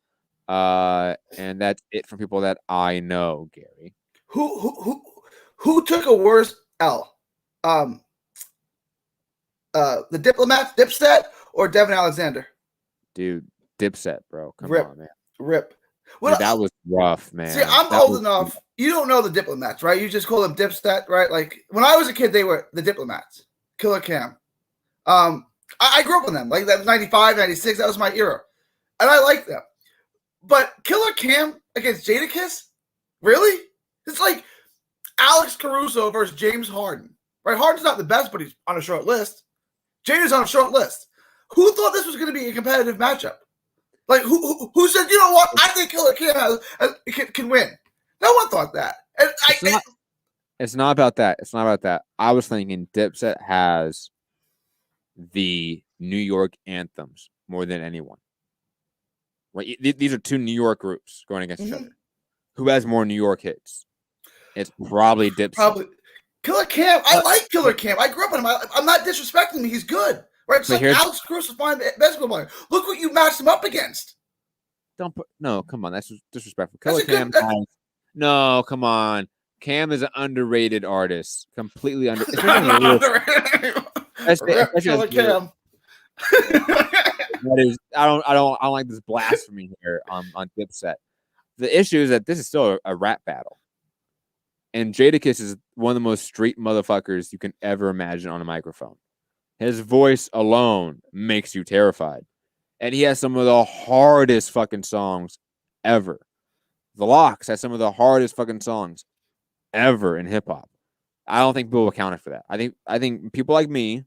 And that's it from people that I know, Gary. Who took a worse L? The Diplomats, Dipset, or Devin Alexander? Dude, Dipset, bro. Come Rip. on, man. Rip. Well, that was rough, man. See, I'm old enough. You don't know the Diplomats, right? You just call them Dipset, right? Like when I was a kid, they were the Diplomats. Killer Cam. I grew up with them. Like that was 95, 96. That was my era. And I liked them. But Killer Cam against Jadakiss? Really? It's like Alex Caruso versus James Harden. Right? Harden's not the best, but he's on a short list. Jada's on a short list. Who thought this was going to be a competitive matchup? Like, who said, you know what? I think Killer Cam can win. No one thought that. And it's not about that. It's not about that. I was thinking Dipset has the New York anthems more than anyone. Right? These are two New York groups going against each other. Who has more New York hits? It's probably Dipset. Probably Killer Cam. I like Killer Cam. I grew up with him. I'm not disrespecting him. He's good. Right? It's like Alex Crucifying basketball player. Look what you matched him up against. No, come on. That's disrespectful. Killer Cam. No, come on. Cam is an underrated artist. Completely underrated. Killer Cam. That is, I don't like this blasphemy here on Dipset. The issue is that this is still a rap battle. And Jadakiss is one of the most street motherfuckers you can ever imagine on a microphone. His voice alone makes you terrified. And he has some of the hardest fucking songs ever. The Lox has some of the hardest fucking songs ever in hip hop. I don't think people accounted for that. I think people like me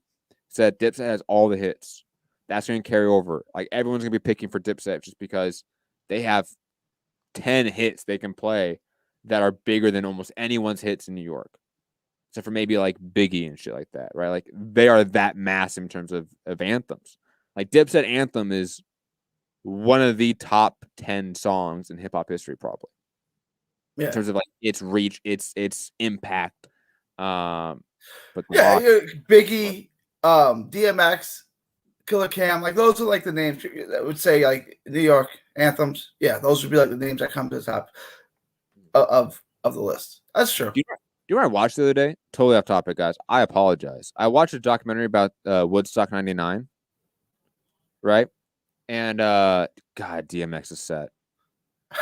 said Dipset has all the hits. That's going to carry over. Like everyone's going to be picking for Dipset just because they have 10 hits they can play that are bigger than almost anyone's hits in New York. Except for maybe like Biggie and shit like that, right? Like they are that massive in terms of anthems. Like Dipset Anthem is one of the top 10 songs in hip hop history, probably. Yeah. In terms of like its reach, its impact. But Biggie, DMX, Killer Cam, like those are like the names that would say like New York anthems. Yeah, those would be like the names that come to the top of the list. That's true. Do you know what I watched the other day? Totally off topic, guys. I apologize. I watched a documentary about Woodstock 99. Right? And God, DMX is set.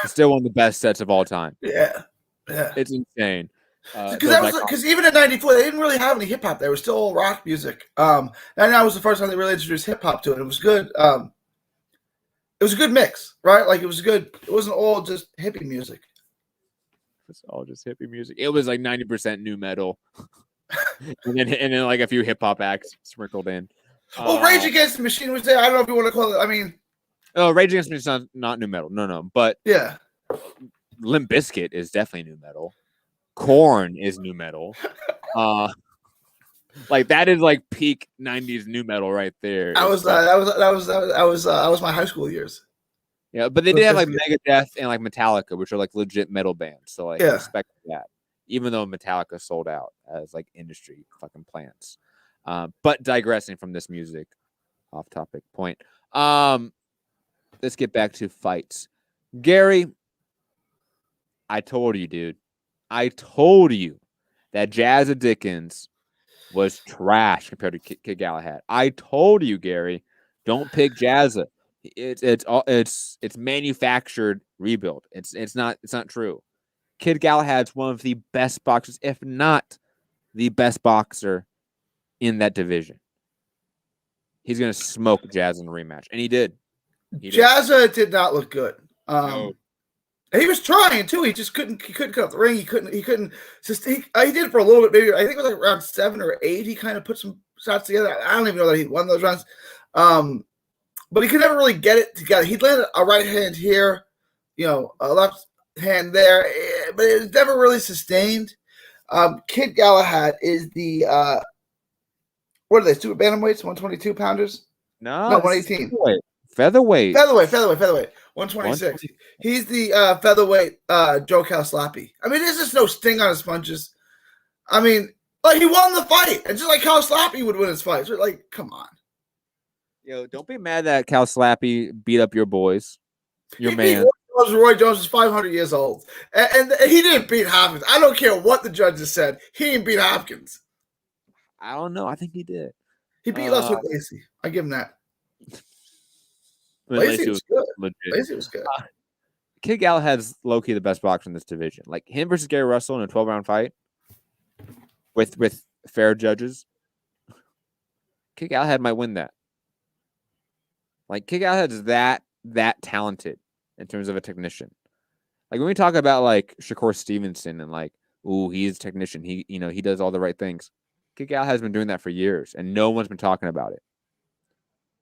It's still one of the best sets of all time. Yeah. It's insane. Because even in '94, they didn't really have any hip hop. They were still all rock music. And that was the first time they really introduced hip hop to it. It was good. It was a good mix, right? Like it was good. It wasn't all just hippie music. It's all just hippie music. It was like 90% new metal, and then like a few hip hop acts sprinkled in. Rage Against the Machine was there. I don't know if you want to call it. I mean, Rage Against the Machine is not new metal. No. But yeah, Limp Bizkit is definitely new metal. Korn is new metal. Like that is like peak '90s new metal right there. That was my high school years. Yeah, but they did have like Megadeth and like Metallica, which are like legit metal bands. So like respect that. Even though Metallica sold out as like industry fucking plants. But digressing from this music off topic point. Let's get back to fights. Gary, I told you, dude. I told you that Jazza Dickens was trash compared to Kid Galahad. I told you, Gary, don't pick Jazza. It's manufactured rebuild. It's not true. Kid Galahad's one of the best boxers, if not the best boxer in that division. He's gonna smoke Jazza in the rematch, and he did. Jazza did not look good. No. He was trying too. He just couldn't. He couldn't cut the ring. He couldn't. He did it for a little bit. Maybe I think it was like around 7 or 8. He kind of put some shots together. I don't even know that he won those rounds. But he could never really get it together. He'd land a right hand here, a left hand there, but it was never really sustained. Kid Galahad is the what are they? Super bantamweights, 122 pounders? No, 118. Featherweight. 126. He's the featherweight Joe Calslappy. I mean, there's just no sting on his punches. I mean, like he won the fight, and just like Calslappy would win his fights. Like, come on. Yo, don't be mad that Calslappy beat up your boys. Your man. Roy Jones is 500 years old, and he didn't beat Hopkins. I don't care what the judges said. He didn't beat Hopkins. I don't know. I think he did. He beat us with Lacey. I give him that. Lacey was good. Lacey was good. Kid Galahad's low-key the best boxer in this division. Like him versus Gary Russell in a 12-round fight with fair judges. Kid Galahad might win that. Like Kid Galahad is that talented in terms of a technician. Like when we talk about like Shakur Stevenson and like, ooh, he's a technician. He does all the right things. Kid Galahad has been doing that for years, and no one's been talking about it.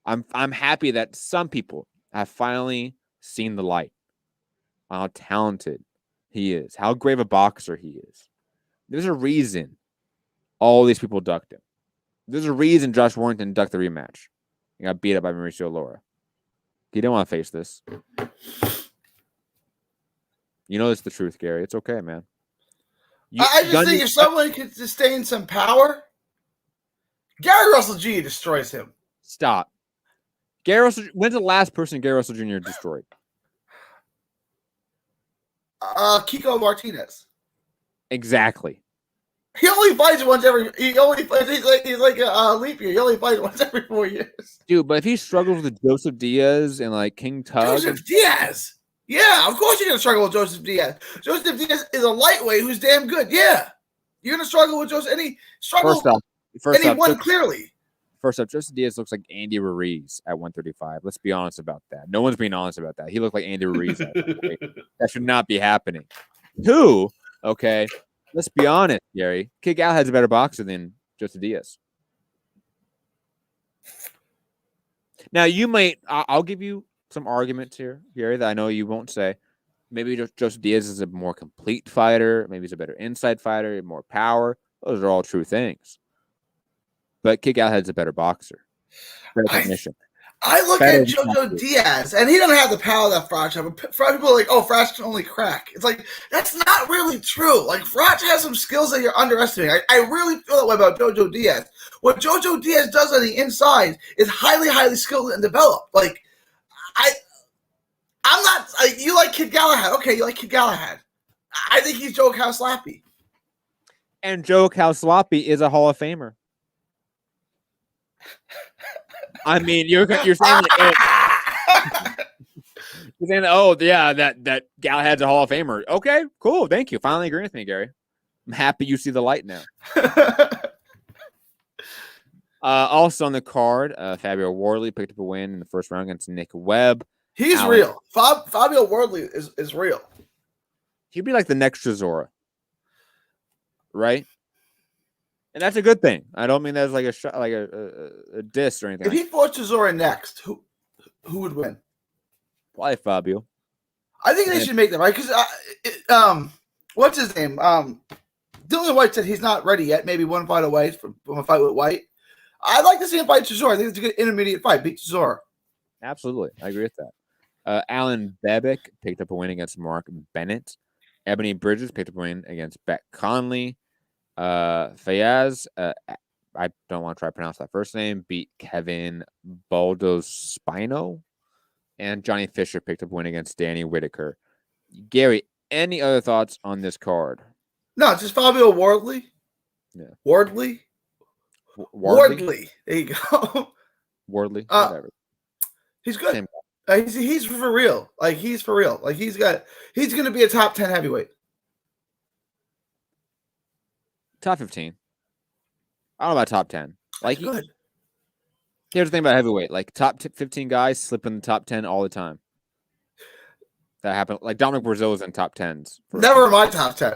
I'm happy that some people have finally seen the light on how talented he is, how great of a boxer he is. There's a reason all these people ducked him. There's a reason Josh Warrington ducked the rematch. He got beat up by Mauricio Lara. He didn't want to face this. You know it's the truth, Gary. It's okay, man. I just think if someone can sustain some power, Gary Russell Jr. destroys him. Stop. Gary Russell. When's the last person Gary Russell Jr. destroyed? Kiko Martinez. Exactly. He only fights once every. He's like a leap year. He only fights once every 4 years. Dude, but if he struggles with Joseph Diaz and like King Tug, Joseph Diaz. Yeah, of course you're gonna struggle with Joseph Diaz. Joseph Diaz is a lightweight who's damn good. Yeah, you're gonna struggle with Joseph, and he struggled. And he won clearly. First up, Joseph Diaz looks like Andy Ruiz at 135. Let's be honest about that. No one's being honest about that. He looked like Andy Ruiz. That should not be happening. Two, okay, let's be honest, Gary. Kid Galahad's a better boxer than Joseph Diaz. Now, you might, I'll give you some arguments here, Gary, that I know you won't say. Maybe Joseph Diaz is a more complete fighter. Maybe he's a better inside fighter, more power. Those are all true things. But Kid Galahad's a better boxer. Better technician. I look at Jojo Diaz, and he doesn't have the power that Froch has. People are like, oh, Froch can only crack. It's like, that's not really true. Like, Froch has some skills that you're underestimating. I really feel that way about Jojo Diaz. What Jojo Diaz does on the inside is highly, highly skilled and developed. Like, I'm not – you like Kid Galahad. Okay, you like Kid Galahad. I think he's Joe Calslappy. And Joe Calslappy is a Hall of Famer. I mean, you're saying like, you're saying, oh yeah, that Galahad's a Hall of Famer. Okay, cool, thank you. Finally agreeing with me, Gary. I'm happy you see the light now. Also on the card, Fabio Wardley picked up a win in the first round against Nick Webb. He's real. Fabio Wardley is real. He'd be like the next Chisora, right? And that's a good thing. I don't mean that's like a diss or anything. If he fought Chisora next, who would win? Probably Fabio. I think they should make that right because what's his name? Dylan White said he's not ready yet. Maybe one fight away from a fight with White. I'd like to see him fight Chisora. I think it's a good intermediate fight. Beat Chisora. Absolutely, I agree with that. Alan Bebic picked up a win against Mark Bennett. Ebony Bridges picked up a win against Beck Conley. Fayaz, I don't want to try to pronounce that first name, beat Kevin Baldospino, and Johnny Fisher picked up a win against Danny Whitaker. Gary, any other thoughts on this card? No, it's just Fabio Wardley. Yeah. Wardley. There you go. Wardley. Whatever. He's good. He's for real. Like he's for real. Like he's going to be a top 10 heavyweight. Top 15. I don't know about top 10. Like, good. Here's the thing about heavyweight. Like, top 15 guys slip in the top 10 all the time. That happened. Like, Dominic Brazil is in top 10s. Never in my top 10.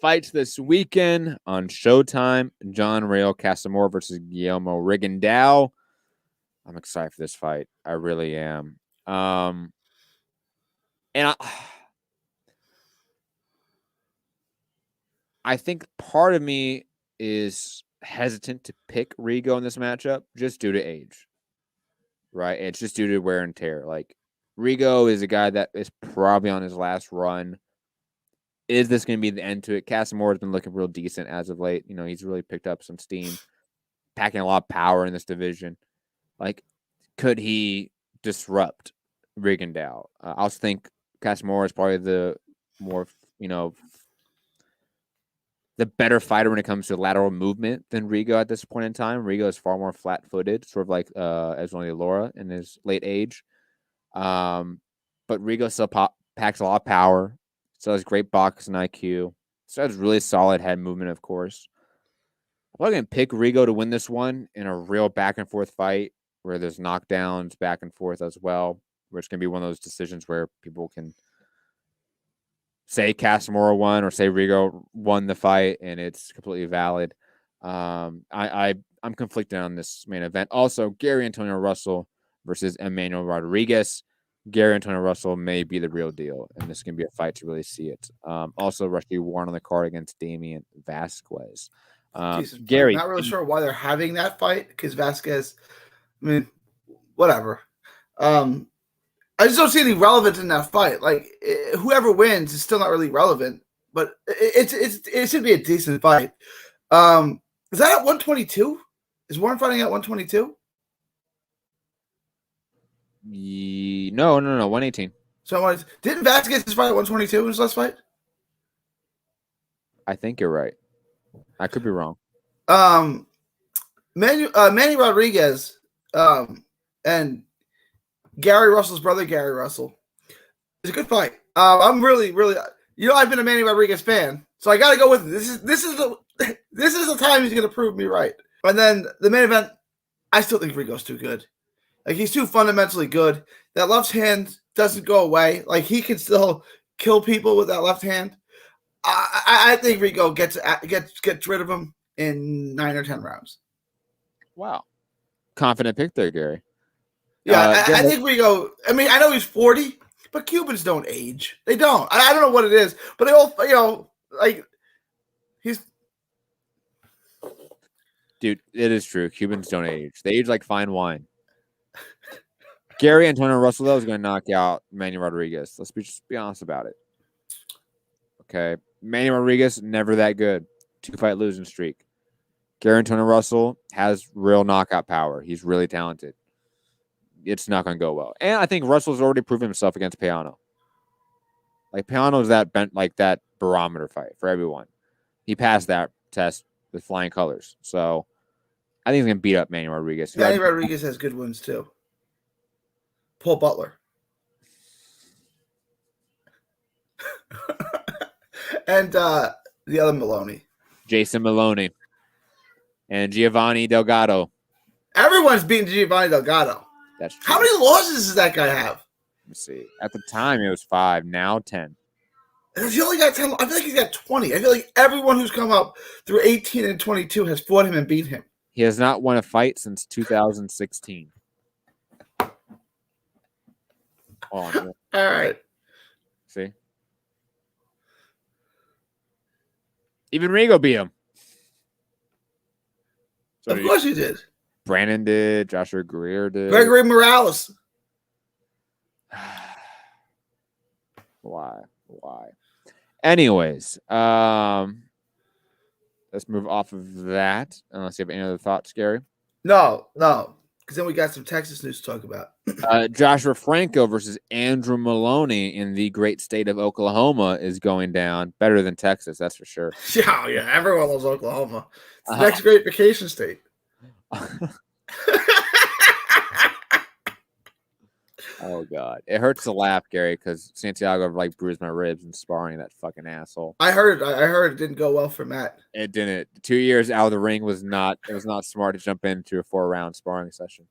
Fights this weekend on Showtime. John Rail Casamore versus Guillermo Rigondeaux. I'm excited for this fight. I really am. And I think part of me is hesitant to pick Rigo in this matchup just due to age, right? It's just due to wear and tear. Like, Rigo is a guy that is probably on his last run. Is this going to be the end to it? Casamore has been looking real decent as of late. You know, he's really picked up some steam, packing a lot of power in this division. Like, could he disrupt Rigondeaux? I also think Casamore is probably the more, the better fighter when it comes to lateral movement than Rigo at this point in time. Rigo is far more flat-footed, sort of like Esmond Laura in his late age. But Rigo still packs a lot of power. Still has great boxing IQ. Still has really solid head movement, of course. I'm going to pick Rigo to win this one in a real back-and-forth fight where there's knockdowns back and forth as well, where it's going to be one of those decisions where people can say Casamora won or say Rigo won the fight, and it's completely valid. I'm conflicted on this main event. Also, Gary Antonio Russell versus Emmanuel Rodriguez. Gary Antonio Russell may be the real deal, and this can be a fight to really see it. Also, Rusty Warren on the card against Damian Vasquez. Gary, I'm not really sure why they're having that fight because Vasquez, I mean, whatever. I just don't see any relevance in that fight. Like, whoever wins is still not really relevant, but it should be a decent fight. Is that at 122? Is Warren fighting at 122? No, 118. So didn't Vasquez fight at 122 in his last fight? I think you're right. I could be wrong. Manny Rodriguez and Gary Russell's brother, Gary Russell. It's a good fight. I'm really, I've been a Manny Rodriguez fan, so I got to go with it. This is the time he's going to prove me right. And then the main event, I still think Rigo's too good. Like, he's too fundamentally good. That left hand doesn't go away. Like, he can still kill people with that left hand. I think Rigo gets rid of him in 9 or 10 rounds. Wow. Confident pick there, Gary. Yeah, I think Rigo, I mean, I know he's 40, but Cubans don't age. They don't. I don't know what it is, but they all, he's... Dude, it is true. Cubans don't age. They age like fine wine. Gary Antonio Russell, though, is going to knock out Manny Rodriguez. Let's just be honest about it. Okay. Manny Rodriguez, never that good. 2-fight losing streak. Gary Antonio Russell has real knockout power. He's really talented. It's not going to go well. And I think Russell's already proven himself against Peano. Like, Peano's that barometer fight for everyone. He passed that test with flying colors. So I think he's going to beat up Manny Rodriguez. Manny Rodriguez has good ones, too. Paul Butler. And the other Maloney. Jason Maloney. And Giovanni Delgado. Everyone's beating Giovanni Delgado. That's true. How many losses does that guy have? Let's see. At the time, it was 5. Now 10. He only got 10. I feel like he's got 20. I feel like everyone who's come up through 18 and 22 has fought him and beat him. He has not won a fight since 2016. All right. See? Even Rigo beat him. So of course he did. Brandon did. Joshua Greer did. Gregory Morales. Why? Anyways, let's move off of that. Unless you have any other thoughts, Gary. No. Because then we got some Texas news to talk about. Joshua Franco versus Andrew Maloney in the great state of Oklahoma is going down. Better than Texas, that's for sure. Yeah. Everyone loves Oklahoma. It's the next great vacation state. Oh, God. It hurts to laugh, Gary, because Santiago bruised my ribs in sparring, that fucking asshole. I heard it didn't go well for Matt. It didn't. 2 years out of the ring was not smart to jump into a 4-round sparring session.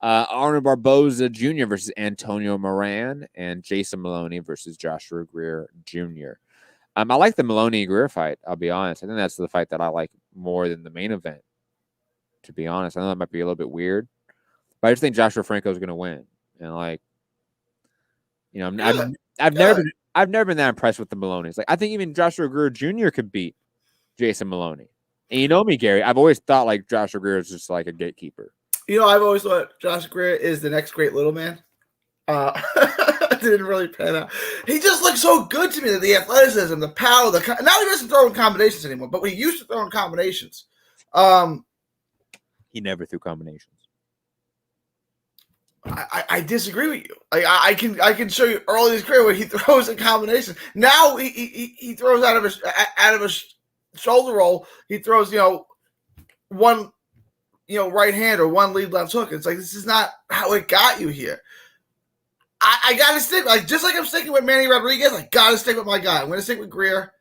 Arnold Barboza Jr. versus Antonio Moran, and Jason Maloney versus Joshua Greer Jr. I like the Maloney-Greer fight, I'll be honest. I think that's the fight that I like more than the main event, to be honest. I know that might be a little bit weird, but I just think Joshua Franco is going to win. And, You know, I've never been that impressed with the Maloney's. Like I think even Joshua Greer Jr. could beat Jason Maloney. And you know me, Gary. I've always thought like Joshua Greer is just like a gatekeeper. You know, I've always thought Josh Greer is the next great little man. Didn't really pan out. He just looks so good to me. The athleticism, the power, now he doesn't throw in combinations anymore, but when he used to throw in combinations. He never threw combinations. I disagree with you. I can show you early in his career where he throws in combinations. Now he throws out of his shoulder roll. He throws one right hand or one lead left hook. It's like this is not how it got you here. I gotta stick just like I'm sticking with Manny Rodriguez. I gotta stick with my guy. I'm gonna stick with Greer.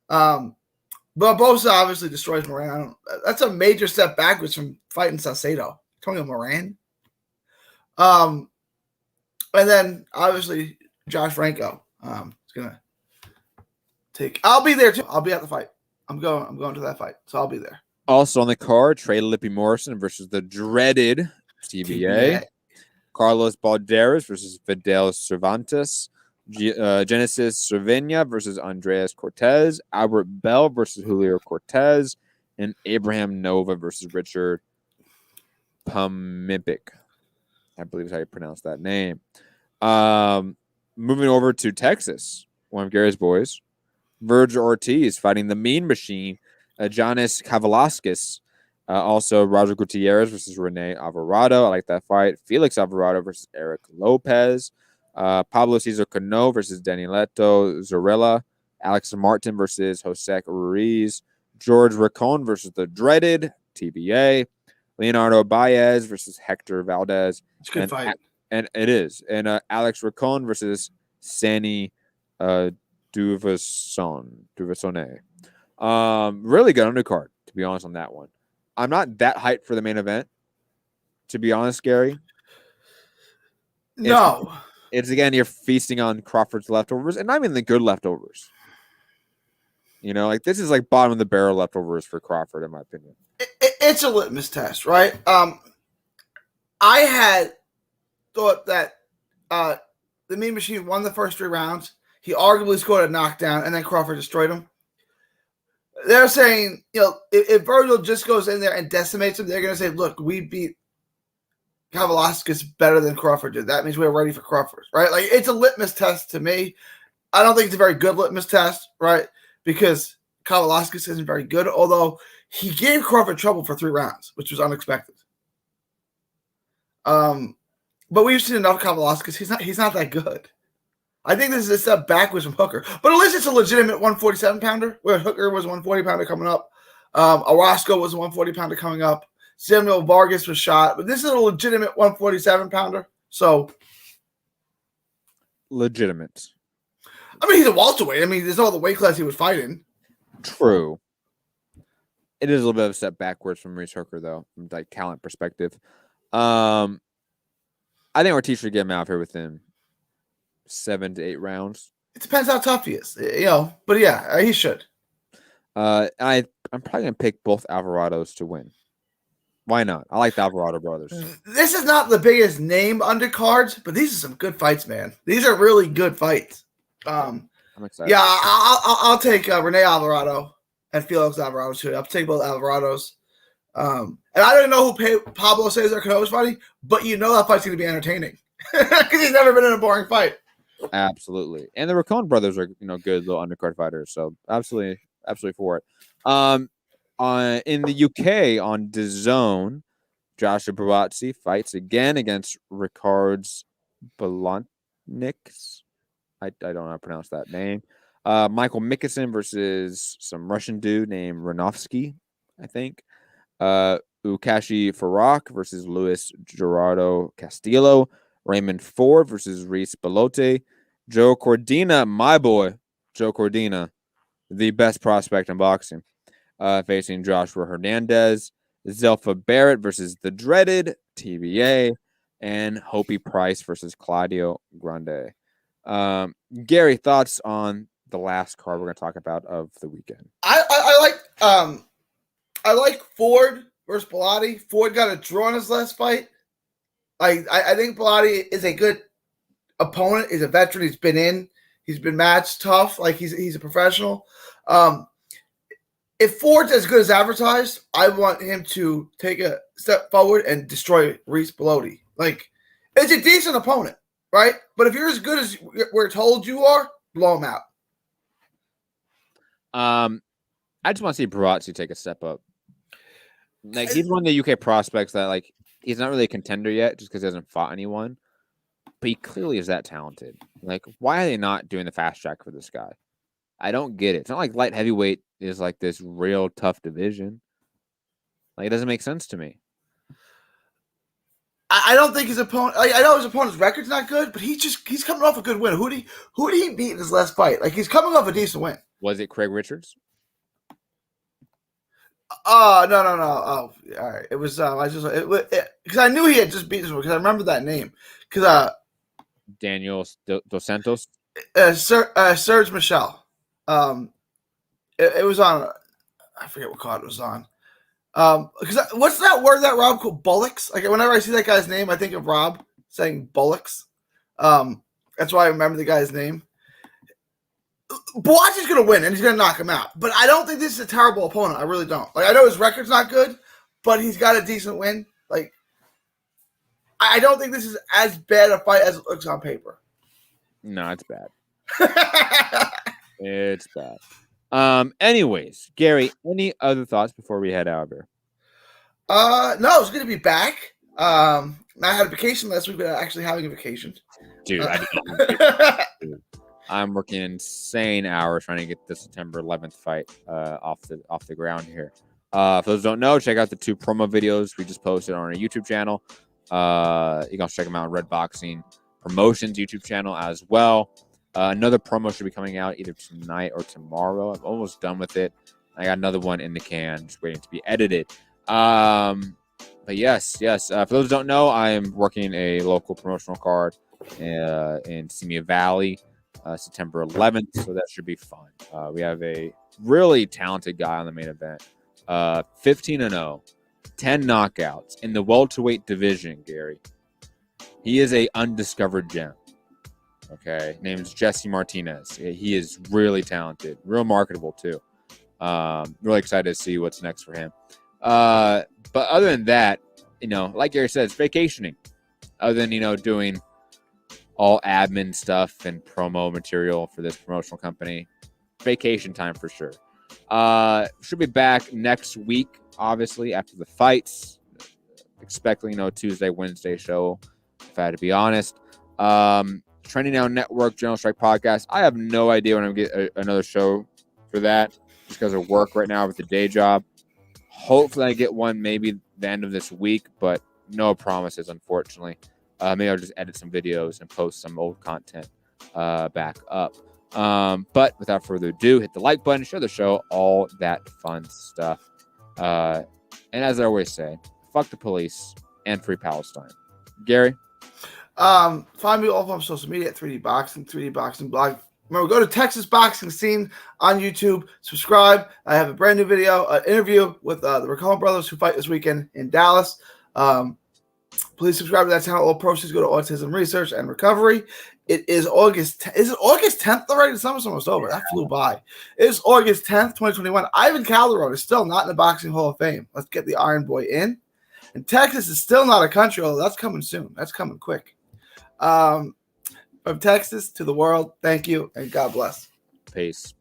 But Bosa obviously destroys Moran. That's a major step backwards from fighting Saucedo. Antonio Moran. And then obviously Josh Franco. Is gonna take. I'll be there too. I'll be at the fight. I'm going to that fight, so I'll be there. Also on the card, Trey Lippy Morrison versus the dreaded TBA. Carlos Balderas versus Fidel Cervantes. Genesis Cervena versus Andreas Cortez. Albert Bell versus Julio Cortez. And Abraham Nova versus Richard Pumipik. I believe is how you pronounce that name. Moving over to Texas, one of Gary's boys. Virgil Ortiz fighting the Mean Machine, Giannis Kavalaskis. Also, Roger Gutierrez versus Rene Alvarado. I like that fight. Felix Alvarado versus Eric Lopez. Pablo Cesar Cano versus Danieleto Zorella. Alex Martin versus Jose Ruiz. George Racon versus the dreaded TBA. Leonardo Baez versus Hector Valdez. It's a good fight. And it is. And Alex Racon versus Sanny Duvasone. Really good undercard, to be honest, on that one. I'm not that hyped for the main event, to be honest, Gary. No. It's again, you're feasting on Crawford's leftovers, and not even the good leftovers. This is like bottom of the barrel leftovers for Crawford, in my opinion. It's a litmus test, right? I had thought that the Mean Machine won the first 3 rounds. He arguably scored a knockdown, and then Crawford destroyed him. They're saying, if Virgil just goes in there and decimates him, they're going to say, look, we beat Kavalaskis better than Crawford did. That means we're ready for Crawford, right? Like, it's a litmus test to me. I don't think it's a very good litmus test, right? Because Kavalaskis isn't very good, although he gave Crawford trouble for 3 rounds, which was unexpected. But we've seen enough Kavalaskis. He's not that good. I think this is a step backwards from Hooker. But at least it's a legitimate 147-pounder, where Hooker was a 140-pounder coming up. Orozco was a 140-pounder coming up. Samuel Vargas was shot. But this is a legitimate 147-pounder. So. Legitimate. I mean, he's a welterweight. I mean, there's all the weight class he was fighting. True. It is a little bit of a step backwards from Reese Hooker, though, from like talent perspective. I think Ortiz should get him out here within 7 to 8 rounds. It depends how tough he is, But yeah, he should. I'm probably gonna pick both Alvarados to win. Why not? I like the Alvarado brothers. This is not the biggest name undercards, but these are some good fights, man. These are really good fights. I'm excited. Yeah, I'll take Rene Alvarado and Felix Alvarado too. I'll take both Alvarados. And I don't know who Pablo Cesar Cano is fighting, but that fight's going to be entertaining because he's never been in a boring fight. Absolutely. And the Racon brothers are, good little undercard fighters. So absolutely for it. In the UK on DAZN, Joshua Buatsi fights again against Ricards Bolotniks. I don't know how to pronounce that name. Michael Mickelson versus some Russian dude named Ranovsky, I think. Ukashi Farak versus Luis Gerardo Castillo. Raymond Ford versus Reese Belote. Joe Cordina, my boy, Joe Cordina, the best prospect in boxing, facing Joshua Hernandez. Zelfa Barrett versus the dreaded TBA. And Hopi Price versus Claudio Grande. Gary, thoughts on the last card we're going to talk about of the weekend? I like Ford versus Bellotti. Ford got a draw in his last fight. I think Bellotti is a good opponent is a veteran. He's been in. He's been matched tough. Like he's a professional. If Ford's as good as advertised, I want him to take a step forward and destroy Reese Bellotti. Like, it's a decent opponent, right? But if you're as good as we're told you are, blow him out. I just want to see Barotzi take a step up. Like, he's one of the UK prospects that, like, he's not really a contender yet just because he hasn't fought anyone. But he clearly is that talented. Like, why are they not doing the fast track for this guy? I don't get it. It's not like light heavyweight is like this real tough division. Like, it doesn't make sense to me. I don't think his opponent. I know his opponent's record's not good, but he's coming off a good win. Who did he beat in his last fight? Like, he's coming off a decent win. Was it Craig Richards? Oh no. Oh, all right. It was because I knew he had just beaten this one because I remember that name because Daniel Dos Santos, Serge Michel. It was on. I forget what card it was on. Because what's that word that Rob called bullocks? Like whenever I see that guy's name, I think of Rob saying bullocks. That's why I remember the guy's name. Boachi's going to win, and he's going to knock him out. But I don't think this is a terrible opponent. I really don't. Like I know his record's not good, but he's got a decent win. Like I don't think this is as bad a fight as it looks on paper. No, it's bad. It's bad. Anyways, Gary, any other thoughts before we head out here? No, it's good to be back. I had a vacation last week, but actually having a vacation. Dude, I'm working insane hours trying to get the September 11th fight off the ground here. For those who don't know, check out the 2 promo videos we just posted on our YouTube channel. You can also check them out on Red Boxing Promotions YouTube channel as well. Another promo should be coming out either tonight or tomorrow. I'm almost done with it. I got another one in the can, just waiting to be edited. But yes. For those who don't know, I am working a local promotional card in Simi Valley, September 11th, so that should be fun. We have a really talented guy on the main event. 15-0, 10 knockouts in the welterweight division, Gary. He is a undiscovered gem. Okay, name's Jesse Martinez. He is really talented, real marketable too. Really excited to see what's next for him. But other than that, like Gary said, it's vacationing. Other than doing all admin stuff and promo material for this promotional company, vacation time for sure. Should be back next week, obviously after the fights. Expecting Tuesday, Wednesday show. If I had to be honest. Trending Now Network, General Strike Podcast. I have no idea when I'm going to get another show for that just because of work right now with the day job. Hopefully I get one maybe the end of this week, but no promises, unfortunately. Maybe I'll just edit some videos and post some old content back up. But without further ado, hit the like button, share the show, all that fun stuff. And as I always say, fuck the police and free Palestine. Gary? Find me all on social media at 3D Boxing, 3D Boxing blog. Remember, go to Texas Boxing Scene on YouTube. Subscribe. I have a brand new video, an interview with the Riccola brothers who fight this weekend in Dallas. Please subscribe to that channel. All proceeds go to autism research and recovery. It is August. Is it August 10th already? The summer's almost over. That flew by. It's August 10th, 2021. Ivan Calderon is still not in the Boxing Hall of Fame. Let's get the Iron Boy in. And Texas is still not a country, although that's coming soon. That's coming quick. From Texas to the world, thank you and God bless. Peace.